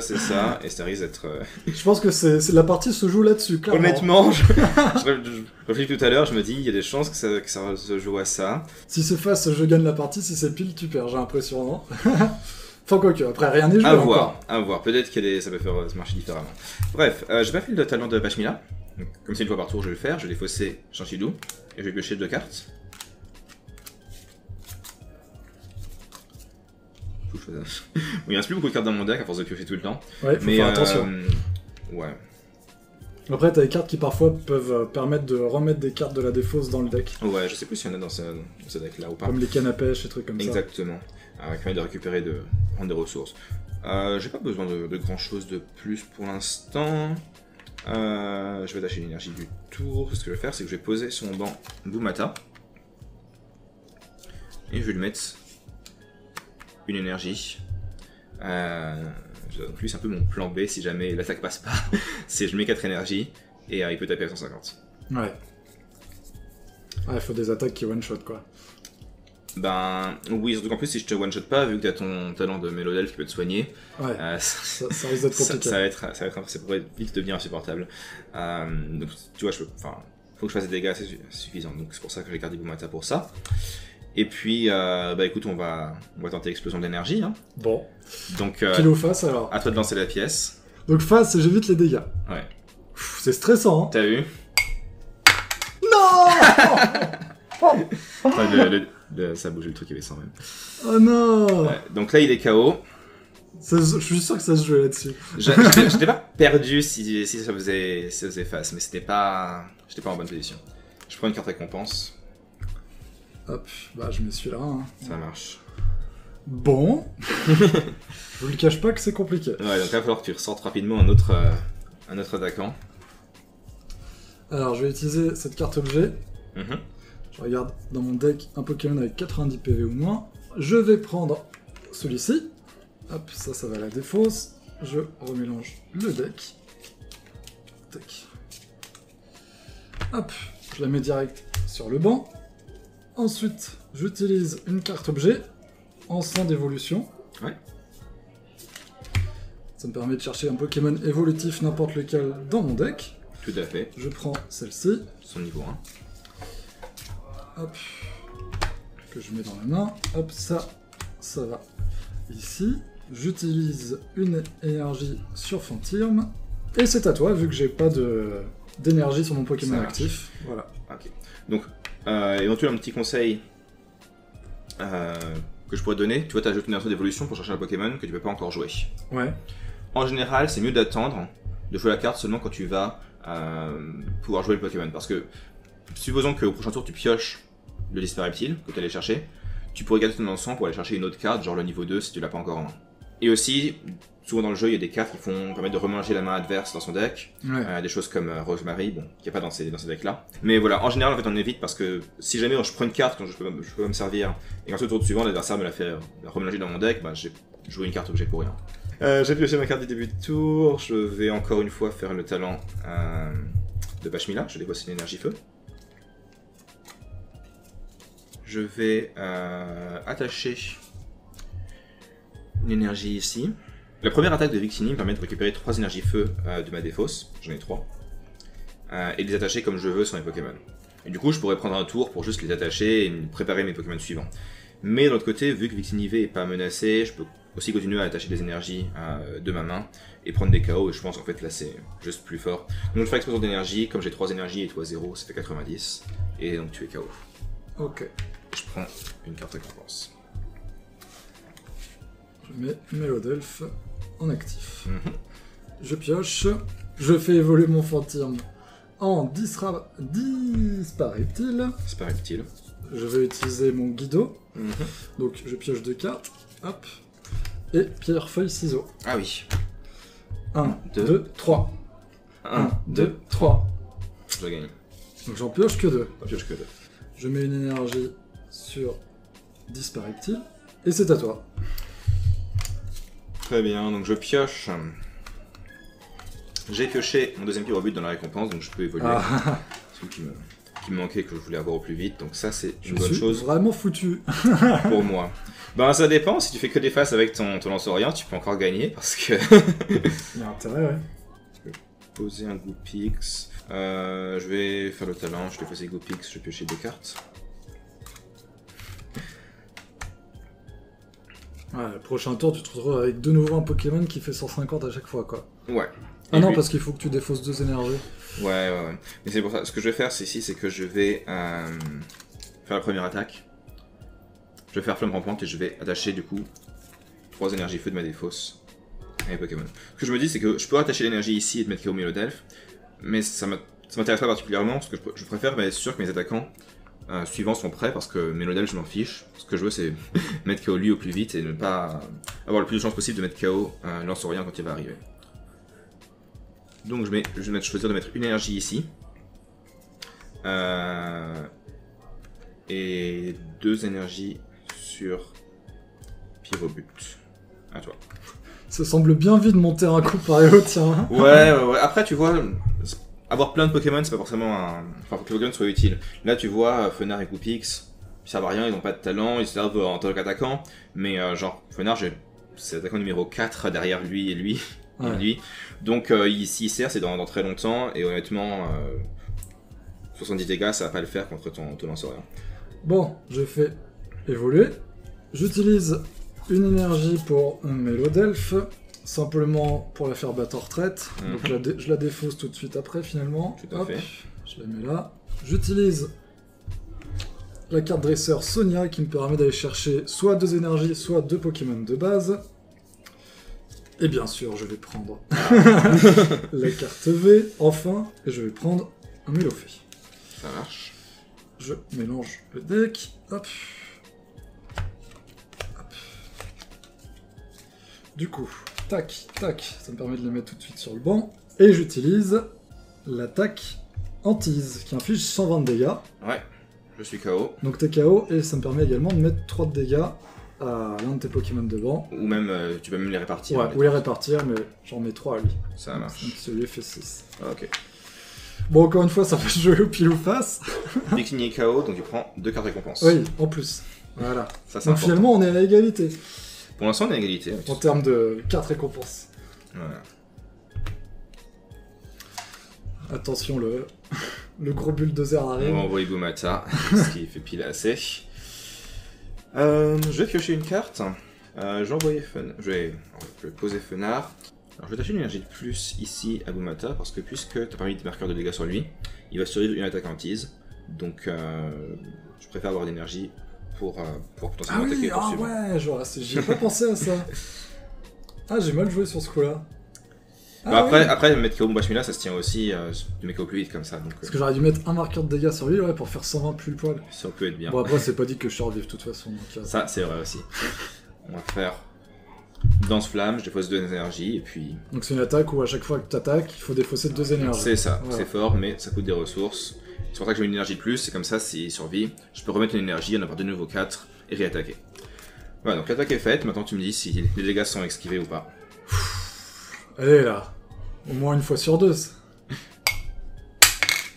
et ça risque d'être... Je pense que la partie se joue là-dessus, clairement. Honnêtement, je réfléchis tout à l'heure, je me dis, il y a des chances que ça se joue à ça. Si c'est face, je gagne la partie, si c'est pile, tu perds, j'ai l'impression, non? Enfin, quoi que, après, rien n'est joué encore. À voir, peut-être que ça peut faire marcher différemment. Bref, j'ai pas fait le talent de Pashmila. Comme c'est une fois par tour, je vais le faire, je vais défausser Shinshidou, et je vais piocher 2 cartes. Faut que je fasse... Bon, il reste plus beaucoup de cartes dans mon deck à force de piocher tout le temps. Ouais, faut faire attention. Ouais. Après, t'as des cartes qui parfois peuvent permettre de remettre des cartes de la défausse dans le deck. Ouais, je sais plus s'il y en a dans ce deck-là ou pas. Comme les cannes à pêche et trucs comme ça. Exactement. Qui permet de récupérer, de prendre des ressources. J'ai pas besoin de grand chose de plus pour l'instant. Je vais attacher l'énergie du tour. Ce que je vais faire, c'est que je vais poser sur mon banc Bumata. Et je vais lui mettre une énergie. Donc lui, c'est un peu mon plan B si jamais l'attaque passe pas. C'est je mets 4 énergies et il peut taper à 150. Ouais. Ah, il faut des attaques qui one-shot quoi. Ben oui, surtout qu'en plus si je te one-shot pas, vu que t'as ton talent de Mélodel qui peut te soigner, ouais, ça risque d'être compliqué. Ça pourrait vite devenir insupportable. Donc tu vois, faut que je fasse des dégâts assez suffisants. Donc c'est pour ça que j'ai gardé Bumata pour ça. Et puis, bah écoute, on va tenter l'explosion d'énergie. Hein. Bon. Donc, Kilo face alors. À toi de lancer la pièce. Donc face, j'évite les dégâts. Ouais. C'est stressant. Hein. T'as vu? Non. Enfin, ça a bougé le truc, il y avait 100 même. Oh non. Ouais, donc là, il est KO. Je suis sûr que ça se jouait là-dessus. J'étais pas perdu si ça faisait face, mais j'étais pas en bonne position. Je prends une carte récompense. Hop, bah je mets celui-là. Hein. Ça marche. Bon. Je vous le cache pas que c'est compliqué. Ouais, donc là, il va falloir que tu ressortes rapidement un autre attaquant. Alors, je vais utiliser cette carte objet. Je regarde dans mon deck un Pokémon avec 90 PV ou moins. Je vais prendre celui-ci. Hop, ça va à la défausse. Je remélange le deck. Tac. Hop, je la mets direct sur le banc. Ensuite, j'utilise une carte objet en 100 d'évolution. Ouais. Ça me permet de chercher un Pokémon évolutif n'importe lequel dans mon deck. Tout à fait. Je prends celle-ci. Son niveau 1. Hop. Que je mets dans la main. Hop, ça va ici. J'utilise une énergie sur Fantirm. Et c'est à toi, vu que j'ai pas d'énergie sur mon Pokémon actif. Voilà. Ok. Donc, éventuellement, un petit conseil que je pourrais te donner. Tu vois, tu ajoutes une énergie d'évolution pour chercher un Pokémon que tu peux pas encore jouer. Ouais. En général, c'est mieux d'attendre de jouer la carte seulement quand tu vas pouvoir jouer le Pokémon. Parce que, supposons qu'au prochain tour, tu pioches le Dispareptile que tu allais chercher, tu pourrais garder ton encens pour aller chercher une autre carte, genre le niveau 2 si tu l'as pas encore en main. Et aussi, souvent dans le jeu, il y a des cartes qui permettent de remélanger la main adverse dans son deck. Ouais. Des choses comme Rosemary, bon, qu'il n'y a pas dans ces decks-là. Mais voilà, en général, en fait, on évite parce que si jamais je prends une carte quand je peux pas me servir, et qu'ensuite, au tour suivant, l'adversaire me la fait remélanger dans mon deck, bah, j'ai joué une carte objet pour rien. J'ai pioché ma carte du début de tour, je vais encore une fois faire le talent de Pashmila, je dévoie une énergie feu. Je vais attacher une énergie ici. La première attaque de Victini me permet de récupérer 3 énergies feu de ma défausse, j'en ai 3, et de les attacher comme je veux sur mes Pokémon. Et du coup, je pourrais prendre un tour pour juste les attacher et préparer mes Pokémon suivants. Mais de l'autre côté, vu que Victini V n'est pas menacé, je peux aussi continuer à attacher des énergies de ma main et prendre des KO, et je pense qu'en fait là c'est juste plus fort. Donc je fais explosion d'énergie, comme j'ai 3 énergies et toi 0, ça fait 90, et donc tu es KO. Ok. Je prends une carte récompense. Je mets Mélodelph en actif. Je pioche, je fais évoluer mon Fantirm en Dispareptile. Dispareptile. Je vais utiliser mon Guido. Donc je pioche 2 cartes. Hop. Et pierre, feuille, ciseaux. Ah oui. 1, 2, 3. 1, 2, 3. Je gagne. Donc j'en pioche que 2. J'en pioche que 2. Je mets une énergie sur Dispareptile. Et c'est à toi. Très bien, donc je pioche. J'ai pioché mon deuxième pire au but dans la récompense, donc je peux évoluer. Celui qui me manquait, que je voulais avoir au plus vite, donc ça c'est une bonne chose. Vraiment foutu. Pour moi. Ben ça dépend, si tu fais que des faces avec ton lance-orient, tu peux encore gagner, parce que... Il y a intérêt, ouais. Je vais poser un Goopix. Je vais faire le talent, je vais poser Goopix, je vais piocher 2 cartes. Ouais, le prochain tour, tu te retrouves avec de nouveau un Pokémon qui fait 150 à chaque fois, quoi. Ouais. Ah non, parce qu'il faut que tu défausses 2 énergies. Ouais. Mais c'est pour ça, ce que je vais faire, c'est que je vais faire la première attaque. Je vais faire flamme rampante et je vais attacher, du coup, 3 énergies feu de ma défausse avec Pokémon. Ce que je me dis, c'est que je peux attacher l'énergie ici et te mettre KO Mélodelph, mais ça m'intéresse pas particulièrement parce que je préfère être sûr que mes attaquants suivants sont prêts parce que Mélodelph, je m'en fiche. Ce que je veux, c'est mettre KO lui au plus vite et ne pas avoir le plus de chances possible de mettre KO Lanceorien quand il va arriver. Donc je vais choisir de mettre une énergie ici. Et 2 énergies sur Pyrobut. À toi. Ça semble bien vide mon terrain comparé au tien. Ouais. Après, tu vois, avoir plein de Pokémon, c'est pas forcément enfin, faut que les Pokémon soient utiles. Là, tu vois, Fenard et Goupix, ils servent à rien, ils ont pas de talent, ils servent en tant qu'attaquant. Mais genre, Fenard, c'est l'attaquant numéro 4 derrière lui et lui. Ouais. Et lui. Donc, s'il sert, c'est dans très longtemps. Et honnêtement, 70 dégâts, ça va pas le faire contre ton Lanceorien. Bon, je fais évoluer. J'utilise une énergie pour un Mélodelph, simplement pour la faire battre en retraite. Donc je la défausse tout de suite après finalement. Tout à fait. Je la mets là. J'utilise la carte dresseur Sonia qui me permet d'aller chercher soit 2 énergies, soit 2 Pokémon de base. Et bien sûr, je vais prendre la carte V, enfin, et je vais prendre un Mélofée. Ça marche. Je mélange le deck, hop. Du coup, tac, ça me permet de les mettre tout de suite sur le banc. Et j'utilise l'attaque Antise, qui inflige 120 de dégâts. Ouais, je suis KO. Donc t'es KO, et ça me permet également de mettre 3 de dégâts à l'un de tes Pokémon de banc. Ou même, tu peux même les répartir. Ouais, ou les répartir, mais j'en mets 3 à lui. Ça marche. Donc celui fait 6. Ok. Bon, encore une fois, ça fait jouer au pile ou face. Victini est KO, donc il prend 2 cartes récompenses. Oui, en plus. Voilà. Ça, c'est Donc important. finalement, on est à égalité. Pour l'instant, on est à égalité. En termes de cartes récompenses. Voilà. Attention, le gros bulldozer arrive. On va envoyer Gomata, ce qui fait pile assez. Je vais piocher une carte. Je vais envoyer je vais poser Fenard. Alors je vais attacher une énergie de plus ici à Gomata parce que puisque tu as pas mis de marqueur de dégâts sur lui, il va survivre une attaque antise. Donc je préfère avoir d'énergie pour potentiellement attaquer pour suivre. Ouais, genre, j'y ai pas pensé à ça. Ah, j'ai mal joué sur ce coup-là. Bah après, mettre KO Bashmila, ça se tient aussi de mettre KO plus vite comme ça. Donc, parce que j'aurais dû mettre un marqueur de dégâts sur lui ouais, pour faire 120 plus le poil. ça peut être bien. Bon, après, c'est pas dit que je survive de toute façon. Donc, Ça, c'est vrai aussi. On va faire Danse Flamme, je défausse 2 énergies et puis. donc c'est une attaque où à chaque fois que tu attaques, il faut défausser 2 énergies. C'est ça, Voilà. c'est fort, mais ça coûte des ressources. C'est pour ça que je mets une énergie de plus, c'est comme ça, s'il survit, je peux remettre une énergie, en avoir de nouveau 4 et réattaquer. Voilà, donc l'attaque est faite, maintenant tu me dis si les dégâts sont esquivés ou pas. Allez là, au moins une fois sur 2.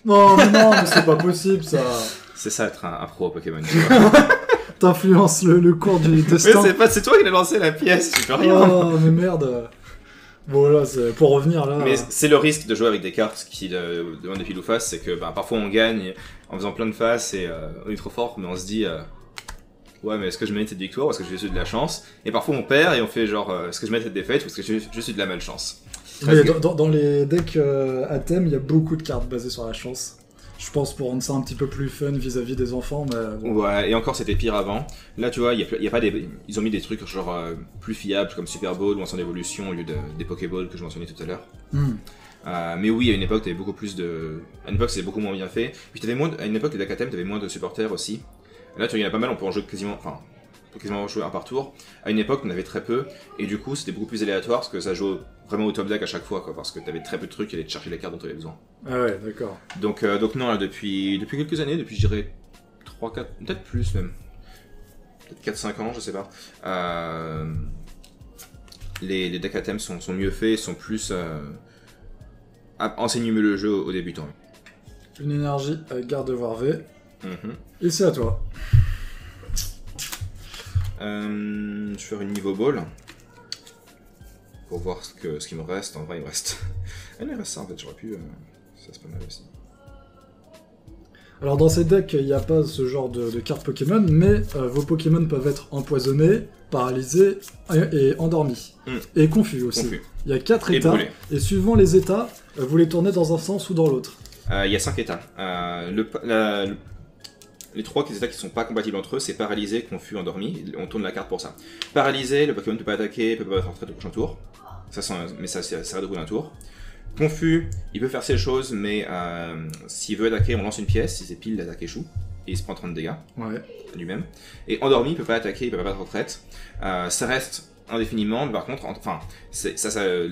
Non, mais c'est pas possible ça. C'est ça être un pro Pokémon, tu vois. T'influences le cours du destin. Mais c'est toi qui l'as lancé la pièce, tu peux rien. Oh, mais merde. Bon, là, pour revenir là. Mais c'est le risque de jouer avec des cartes qui demandent des pile ou face, c'est que parfois on gagne en faisant plein de faces et on est trop fort, mais on se dit ouais, mais est-ce que je mérite cette victoire ou est-ce que j'ai juste de la chance? Et parfois on perd et on fait genre est-ce que je mérite cette défaite ou est-ce que j'ai juste de la malchance? Mais dans les decks à thème, il y a beaucoup de cartes basées sur la chance. Je pense pour rendre ça un petit peu plus fun vis-à-vis des enfants, mais bon. Ouais, et encore c'était pire avant. Là tu vois, y a pas ils ont mis des trucs genre plus fiables comme Super Ball ou Ensemble d'évolution au lieu des Pokéballs que je mentionnais tout à l'heure. Mais oui, à une époque t'avais beaucoup plus de. À une époque c'était beaucoup moins bien fait. Puis t'avais à une époque les decks à thème t'avais moins de supporters aussi. Là tu vois, il y en a pas mal, on peut en jouer quasiment jouer un par tour. À une époque on avait très peu et du coup c'était beaucoup plus aléatoire parce que ça joue vraiment au top deck à chaque fois quoi, parce que t'avais très peu de trucs qui allaient te chercher les cartes dont tu avais besoin. Ah ouais, d'accord. Donc non, là, depuis quelques années, depuis je dirais 3, 4, peut-être plus même, peut-être 4-5 ans, je sais pas, les decks à thème sont mieux faits, sont plus... enseignent mieux le jeu aux débutants. Une énergie avec Gardevoir V. Et c'est à toi. Je vais faire une niveau ball. Pour voir ce qui me reste. En vrai, il me reste... il me reste ça en fait, j'aurais pu... Ça c'est pas mal aussi. Alors dans ces decks, il n'y a pas ce genre de cartes Pokémon, mais vos Pokémon peuvent être empoisonnés, paralysés et endormis. Et confus aussi. Il y a 4 états, brûlés. Et suivant les états, vous les tournez dans un sens ou dans l'autre. Il y a 5 états. les 3 états qui ne sont pas compatibles entre eux, c'est paralysé, confus, endormi. On tourne la carte pour ça. Paralysé, le Pokémon ne peut pas attaquer, peut pas être en retraite au prochain tour. Mais ça s'arrête au bout d'un tour. Confus, il peut faire ses choses, mais s'il veut attaquer, on lance une pièce. Si c'est pile, l'attaque échoue. Et il se prend 30 dégâts lui-même. Et endormi, il peut pas attaquer, il peut pas être en retraite. Ça reste indéfiniment, mais par contre,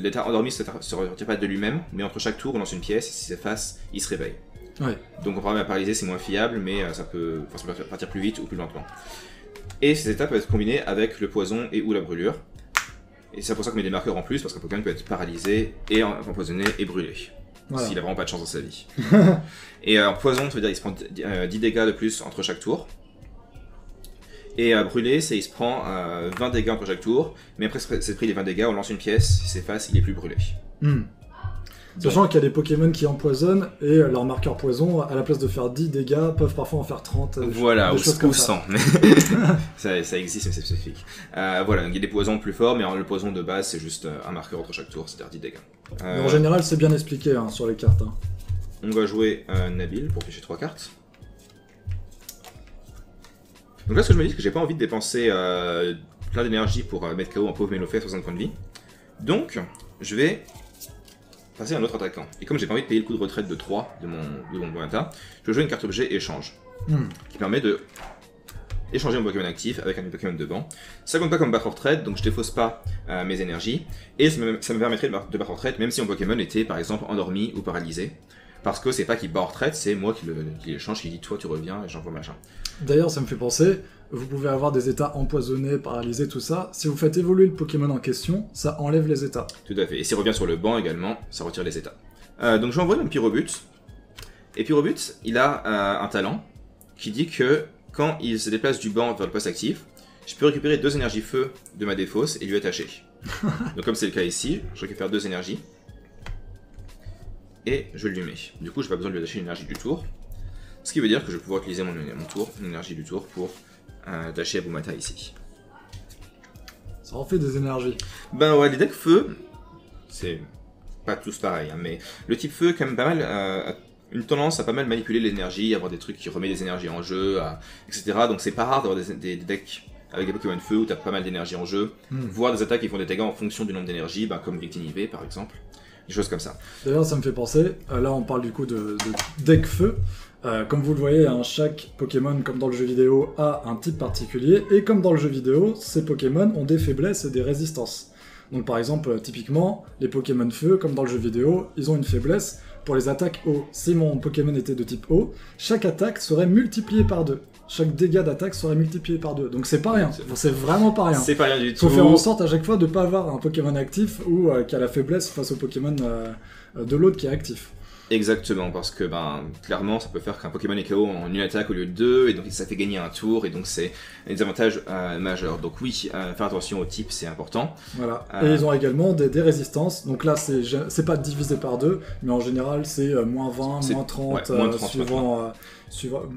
l'état endormi ne se retire pas de lui-même, mais entre chaque tour, on lance une pièce, et si c'est face, il se réveille. Ouais. Donc on à paralyser, c'est moins fiable, mais ça peut partir plus vite ou plus lentement. Et ces états peuvent être combinés avec le poison et ou la brûlure. Et c'est pour ça qu'on met des marqueurs en plus, parce qu'un Pokémon peut être paralysé, et empoisonné, et brûlé. Voilà. S'il a vraiment pas de chance dans sa vie. Et poison, ça veut dire qu'il se prend 10 dégâts de plus entre chaque tour. Et brûlé, c'est il se prend 20 dégâts entre chaque tour, mais après c'est pris les 20 dégâts, on lance une pièce, si c'est face, il est plus brûlé. Sachant qu'il y a des Pokémon qui empoisonnent et leur marqueur poison, à la place de faire 10 dégâts, peuvent parfois en faire 30. Voilà, des choses comme ou 100. ça existe, mais c'est spécifique. Voilà, il y a des poisons plus forts, mais le poison de base, c'est juste un marqueur entre chaque tour, c'est-à-dire 10 dégâts. En général, c'est bien expliqué sur les cartes. On va jouer Nabil pour piocher 3 cartes. Donc là, ce que je me dis, c'est que j'ai pas envie de dépenser plein d'énergie pour mettre KO un pauvre Melofeu à 60 points de vie. Donc, je vais passer à un autre attaquant. Et comme j'ai pas envie de payer le coup de retraite de 3 de mon bon état, je vais jouer une carte objet échange. Qui permet de échanger mon Pokémon actif avec un Pokémon de banc. Ça compte pas comme battre en retraite, donc je défausse pas mes énergies. Et ça me permettrait de battre en retraite, même si mon Pokémon était par exemple endormi ou paralysé. Parce que c'est pas qu'il bat en retraite, c'est moi qui l'échange, qui dit toi tu reviens et j'envoie machin. D'ailleurs, ça me fait penser, vous pouvez avoir des états empoisonnés, paralysés, tout ça. Si vous faites évoluer le Pokémon en question, ça enlève les états. Tout à fait. Et s'il revient sur le banc également, ça retire les états. Donc je vais envoyer mon Pyrobut. Et Pyrobut, il a un talent qui dit que quand il se déplace du banc vers le poste actif, je peux récupérer 2 énergies feu de ma défausse et lui attacher. Donc comme c'est le cas ici, je récupère 2 énergies. Et je lui mets. Du coup, je n'ai pas besoin de lui attacher une énergie du tour. Ce qui veut dire que je vais pouvoir utiliser mon énergie du tour pour attacher Abumata ici. Ça en fait des énergies. Ben ouais, les decks feu, c'est pas tous pareil, hein, mais le type feu, quand même pas mal, a une tendance à pas mal manipuler l'énergie, avoir des trucs qui remettent des énergies en jeu, etc. Donc c'est pas rare d'avoir des decks avec des Pokémon feu où tu as pas mal d'énergie en jeu, voire des attaques qui font des dégâts en fonction du nombre d'énergie, comme Victinivé par exemple. Des choses comme ça. D'ailleurs, ça me fait penser, là on parle du coup de deck feu. Comme vous le voyez, chaque Pokémon, comme dans le jeu vidéo, a un type particulier, et comme dans le jeu vidéo, ces Pokémon ont des faiblesses et des résistances. Donc par exemple, typiquement, les Pokémon feu, comme dans le jeu vidéo, ils ont une faiblesse pour les attaques eau. Si mon Pokémon était de type eau, chaque attaque serait multipliée par 2. Chaque dégât d'attaque serait multiplié par 2. Donc c'est pas rien. C'est vraiment pas rien. C'est pas rien du tout. Faut faire en sorte à chaque fois de pas avoir un Pokémon actif ou qui a la faiblesse face au Pokémon de l'autre qui est actif. Exactement, parce que clairement ça peut faire qu'un Pokémon est KO en une attaque au lieu de 2, et donc ça fait gagner un tour, et donc c'est des avantages majeurs. Donc oui, faire attention au type, c'est important. Voilà. Et ils ont également des résistances, donc là c'est pas divisé par 2, mais en général c'est moins 20, moins 30, suivant,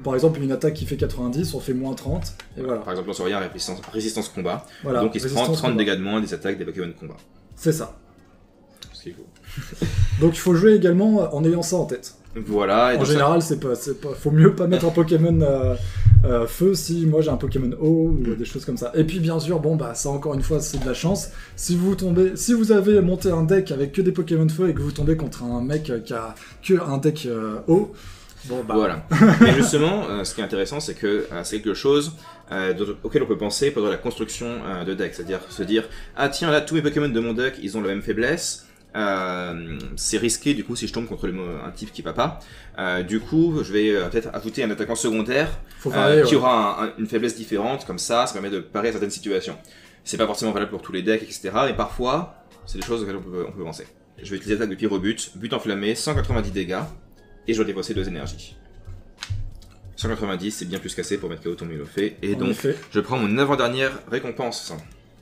par exemple une attaque qui fait 90, on fait moins 30, et voilà. Par exemple, on se regarde résistance combat, voilà, donc il se prend 30 dégâts de moins des attaques des Pokémon de combat. C'est ça. Ce qu'il faut. Donc il faut jouer également en ayant ça en tête. Voilà. Et en général, faut mieux pas mettre un Pokémon feu si moi j'ai un Pokémon eau ou des choses comme ça. Et puis bien sûr, ça encore une fois c'est de la chance. Si vous avez monté un deck avec que des Pokémon feu et que vous tombez contre un mec qui a que un deck eau, voilà. Mais justement, ce qui est intéressant, c'est que c'est quelque chose auquel on peut penser pendant la construction de deck, c'est-à-dire se dire ah tiens là tous mes Pokémon de mon deck ils ont la même faiblesse. C'est risqué du coup si je tombe contre un type qui va pas. Du coup, je vais peut-être ajouter un attaquant secondaire qui aura une faiblesse différente, comme ça permet de parer à certaines situations. C'est pas forcément valable pour tous les decks, etc. Mais parfois, c'est des choses auxquelles on peut penser. Je vais utiliser l'attaque de Pyrobut, but enflammé, 190 dégâts, et je dois dépenser 2 énergies. 190, c'est bien plus qu'assez pour mettre KO ton Melofeu, et donc je prends mon avant-dernière récompense.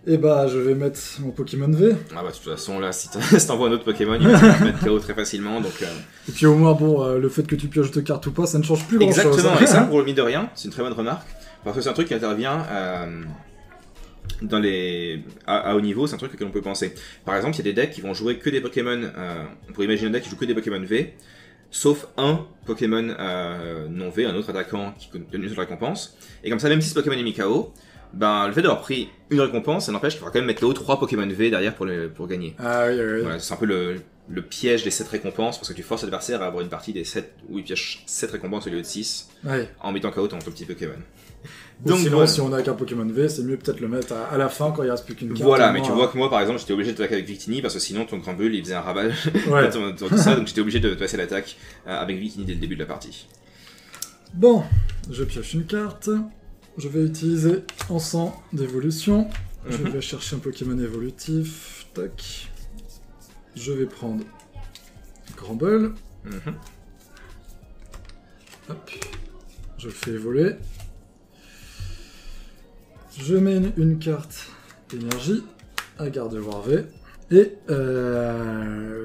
Et je vais mettre mon Pokémon V. Ah de toute façon là, si t'envoies un autre Pokémon, il va te mettre KO très facilement, donc... Et puis au moins, le fait que tu pioches 2 cartes ou pas, ça ne change plus grand chose. Exactement, et ça pour le mine de rien, c'est une très bonne remarque, parce que c'est un truc qui intervient à haut niveau, c'est un truc auquel on peut penser. Par exemple, il y a des decks qui vont jouer que des Pokémon, on pourrait imaginer un deck qui joue que des Pokémon V, sauf un Pokémon non V, un autre attaquant qui donne une seule récompense. Et comme ça, même si ce Pokémon est mis KO, ben, le fait d'avoir pris une récompense, ça n'empêche qu'il faudra quand même mettre KO 3 Pokémon V derrière pour gagner. Ah oui, oui, oui. Voilà, c'est un peu le piège des 7 récompenses, parce que tu forces l'adversaire à avoir une partie des 7, où il piège 7 récompenses au lieu de 6, Ouais. en mettant KO ton petit Pokémon. Donc, sinon, voilà. si on a qu'un Pokémon V, c'est mieux peut-être le mettre à la fin quand il reste plus qu'une carte. Voilà, mais tu vois que moi, par exemple, j'étais obligé de t'attaquer avec Victini, parce que sinon ton Grand Bull, il faisait un ravage Ouais. dans tout ça, donc j'étais obligé de passer l'attaque avec Victini dès le début de la partie. Bon, je pioche une carte. Je vais utiliser Encens d'évolution. Je vais chercher un Pokémon évolutif. Tac. Je vais prendre Grand Bull. Hop. Je le fais évoluer. Je mets une carte énergie à Gardevoir V. Et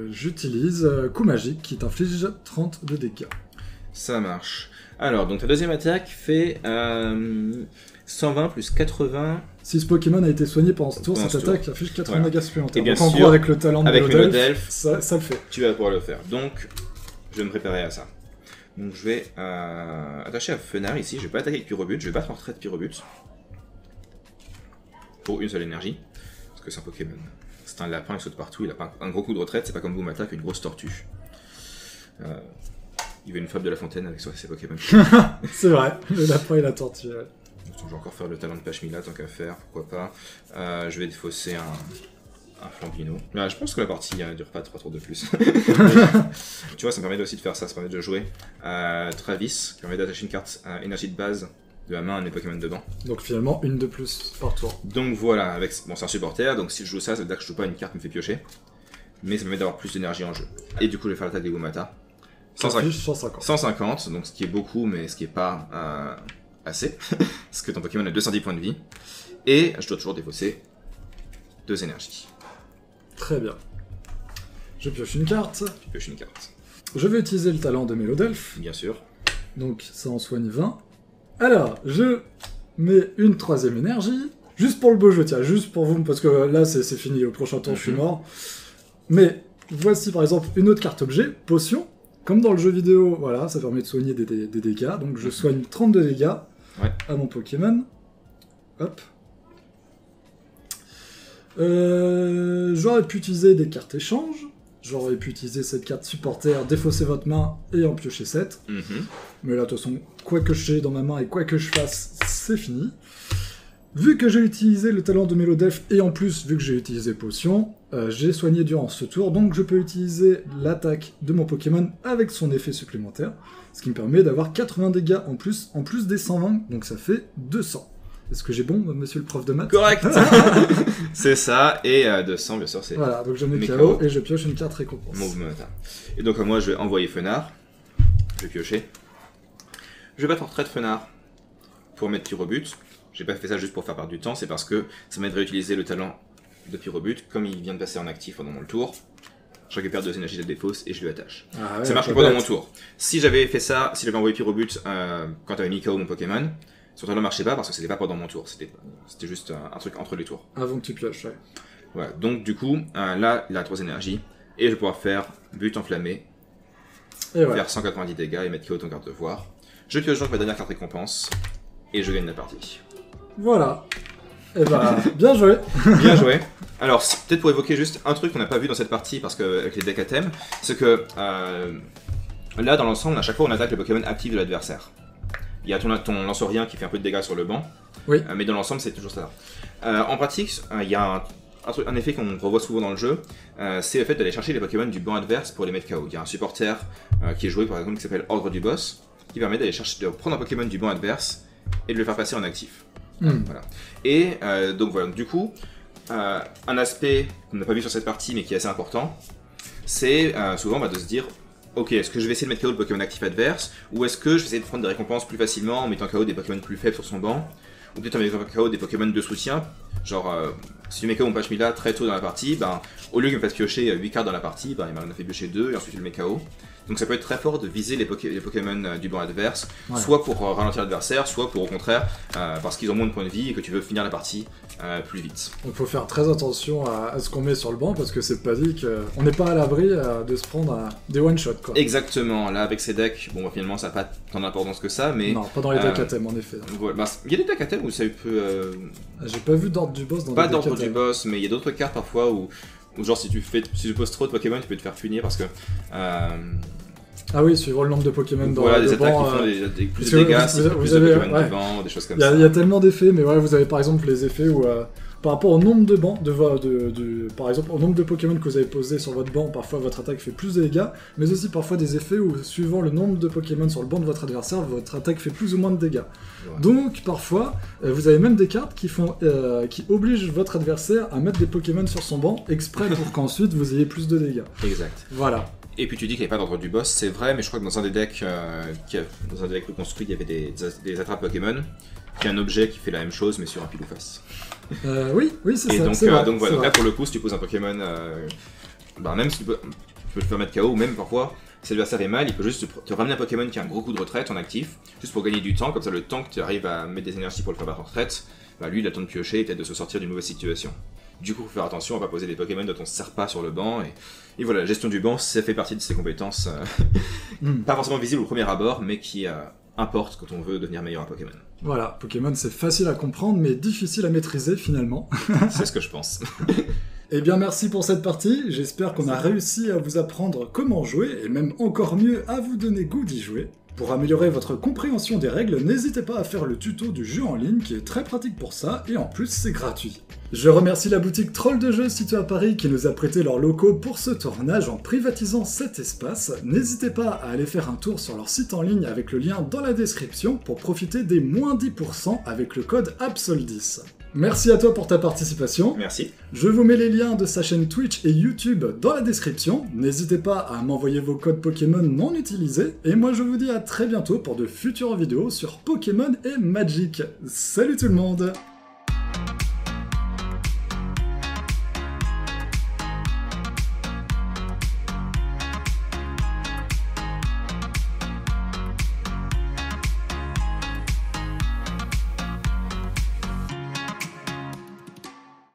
j'utilise Coup Magique qui t'inflige 30 de dégâts. Ça marche. Alors, donc ta deuxième attaque fait 120 plus 80. Si ce Pokémon a été soigné pendant ce tour, Pendant cette ce tour. attaque affiche 80 Voilà. dégâts supplémentaires. Et bien Donc en sûr, gros, avec le talent de avec Mélodelph, Mélodelph, ça le fait. tu vas pouvoir le faire. Donc, je vais me préparer à ça. Donc, je vais attacher à Fenard ici. Je vais pas attaquer avec Pyrobut. Je vais battre en retraite Pyrobut. Pour une seule énergie. Parce que c'est un Pokémon. C'est un lapin, il saute partout. Il a pas un gros coup de retraite. C'est pas comme Boomata qui a une grosse tortue. Il veut une fable de la fontaine avec ses Pokémon. C'est vrai, le lapin et la tortue. Ouais. Donc, je vais encore faire le talent de Pachmila tant qu'à faire, pourquoi pas. Je vais défausser un Flambino. Je pense que la partie dure pas 3 tours de plus. Tu vois, ça me permet aussi de faire ça, ça me permet de jouer Travis, qui permet d'attacher une carte énergie de base de la main à mes Pokémon dedans. Donc finalement, une de plus par tour. Donc voilà, avec bon, c'est un supporter, donc si je joue ça, ça veut dire que je joue pas une carte qui me fait piocher. Mais ça me permet d'avoir plus d'énergie en jeu. Et du coup, je vais faire l'attaque des Gumata. 150. 150, donc ce qui est beaucoup, mais ce qui est pas assez. Parce que ton Pokémon a 210 points de vie. Et je dois toujours défausser 2 énergies. Très bien. Je pioche une carte. Tu pioches une carte. Je vais utiliser le talent de Mélodelph. Bien sûr. Donc ça en soigne 20. Alors, je mets une troisième énergie. Juste pour le beau jeu, tiens, juste pour vous, parce que là c'est fini, au prochain tour je suis mort. Mais voici par exemple une autre carte objet, potion. Comme dans le jeu vidéo, voilà, ça permet de soigner des dégâts. Donc je soigne 32 dégâts à mon Pokémon. Hop. J'aurais pu utiliser des cartes échange. J'aurais pu utiliser cette carte supporter, défausser votre main et en piocher 7. Mais là, de toute façon, quoi que j'ai dans ma main et quoi que je fasse, c'est fini. Vu que j'ai utilisé le talent de Mélodelph et en plus, vu que j'ai utilisé potion, j'ai soigné durant ce tour, donc je peux utiliser l'attaque de mon Pokémon avec son effet supplémentaire, ce qui me permet d'avoir 80 dégâts en plus des 120, donc ça fait 200. Est-ce que j'ai bon, monsieur le prof de maths? Correct. C'est ça, et 200 bien sûr c'est... Voilà, donc je mets mes KO KO. et je pioche une carte récompense. Et donc moi je vais envoyer Fenard. Je vais piocher. Je vais battre en retraite Fenard pour mettre Pyrobut. J'ai pas fait ça juste pour faire perdre du temps, c'est parce que ça m'aide à réutiliser le talent de Pyrobut. Comme il vient de passer en actif pendant mon tour, je récupère 2 énergies de défausse et je lui attache. Ah ouais, ça marche pas pas dans bête. mon tour. Si j'avais fait ça, si j'avais envoyé Pyrobut quand j'avais mis KO mon Pokémon, son talent marchait pas parce que c'était pas pendant mon tour, c'était juste un truc entre les tours. Avant que tu pioches, ouais. Voilà, donc du coup, là il a 3 énergies et je vais pouvoir faire but enflammé, Et voilà. faire 190 dégâts et mettre KO ton Gardevoir. Je pioche donc ma dernière carte récompense et je gagne la partie. Voilà. Et bah, bien joué. Bien joué. Alors, peut-être pour évoquer juste un truc qu'on n'a pas vu dans cette partie, parce que avec les decks à thème, c'est que là, dans l'ensemble, à chaque fois, on attaque le Pokémon actif de l'adversaire. Il y a ton Lanceurien qui fait un peu de dégâts sur le banc, Oui. Mais dans l'ensemble, c'est toujours ça. En pratique, il y a un effet qu'on revoit souvent dans le jeu, c'est le fait d'aller chercher les Pokémon du banc adverse pour les mettre KO. Il y a un supporter qui est joué, par exemple, qui s'appelle Ordre du Boss, qui permet de prendre un Pokémon du banc adverse et de le faire passer en actif. Voilà. Et donc voilà, du coup, un aspect qu'on n'a pas vu sur cette partie mais qui est assez important, c'est souvent de se dire ok, est-ce que je vais essayer de mettre KO le Pokémon actif adverse, ou est-ce que je vais essayer de prendre des récompenses plus facilement en mettant KO des Pokémon plus faibles sur son banc, ou peut-être en mettant KO des Pokémon de soutien, genre Si tu mets KO mon Pachmila très tôt dans la partie, ben, au lieu qu'il me fasse piocher 8 cartes dans la partie, ben, il m'en a fait piocher 2 et ensuite il le met KO. Donc ça peut être très fort de viser les Pokémon du banc adverse, soit pour ralentir l'adversaire, soit pour au contraire parce qu'ils ont moins de points de vie et que tu veux finir la partie plus vite. Donc il faut faire très attention à ce qu'on met sur le banc parce que c'est pas dit qu'on n'est pas à l'abri de se prendre des one-shots quoi. Exactement, là avec ces decks, bon finalement ça n'a pas tant d'importance que ça, mais... Non, pas dans les decks à thème en effet. Voilà. Bah, il y a des decks à thème où ça peut... J'ai pas vu d'ordre du boss dans pas les decks à thème. Pas d'ordre du boss, mais il y a d'autres cartes parfois où genre si tu poses trop de Pokémon, tu peux te faire punir parce que... Ah oui, suivant le nombre de Pokémon dans voilà, le des attaques banc, qui font plus de dégâts, si plus de Pokémon devant, des choses comme ça. Il y a tellement d'effets, mais ouais, vous avez par exemple les effets où, par rapport au nombre de bancs, par exemple au nombre de Pokémon que vous avez posé sur votre banc, parfois votre attaque fait plus de dégâts, mais aussi parfois des effets où, suivant le nombre de Pokémon sur le banc de votre adversaire, votre attaque fait plus ou moins de dégâts. Ouais. Donc parfois, vous avez même des cartes qui obligent votre adversaire à mettre des Pokémon sur son banc, exprès pour qu'ensuite vous ayez plus de dégâts. Exact. Voilà. Et puis tu dis qu'il n'y avait pas d'ordre du boss, c'est vrai, mais je crois que dans un des decks construit, il y avait des attrapes Pokémon, qui est un objet qui fait la même chose, mais sur un pile ou face. Oui, c'est ça. Donc voilà, là pour le coup, si tu poses un Pokémon, même si tu peux le faire mettre KO, ou même parfois, si l'adversaire est mal, il peut juste te ramener un Pokémon qui a un gros coup de retraite en actif, juste pour gagner du temps, comme ça le temps que tu arrives à mettre des énergies pour le faire battre en retraite, lui il a le temps de piocher et peut-être de se sortir d'une mauvaise situation. Du coup, il faut faire attention, on va poser des Pokémon dont on ne se sert pas sur le banc, et voilà, la gestion du banc, ça fait partie de ses compétences, pas forcément visibles au premier abord, mais qui importent quand on veut devenir meilleur à Pokémon. Voilà, Pokémon c'est facile à comprendre, mais difficile à maîtriser finalement. C'est ce que je pense. Eh bien merci pour cette partie, j'espère qu'on a réussi à vous apprendre comment jouer, et même encore mieux à vous donner goût d'y jouer. Pour améliorer votre compréhension des règles, n'hésitez pas à faire le tuto du jeu en ligne qui est très pratique pour ça, et en plus c'est gratuit. Je remercie la boutique Troll de Jeux située à Paris qui nous a prêté leurs locaux pour ce tournage en privatisant cet espace. N'hésitez pas à aller faire un tour sur leur site en ligne avec le lien dans la description pour profiter des moins 10% avec le code ABSOL10. Merci à toi pour ta participation. Merci. Je vous mets les liens de sa chaîne Twitch et YouTube dans la description. N'hésitez pas à m'envoyer vos codes Pokémon non utilisés. Et moi je vous dis à très bientôt pour de futures vidéos sur Pokémon et Magic. Salut tout le monde!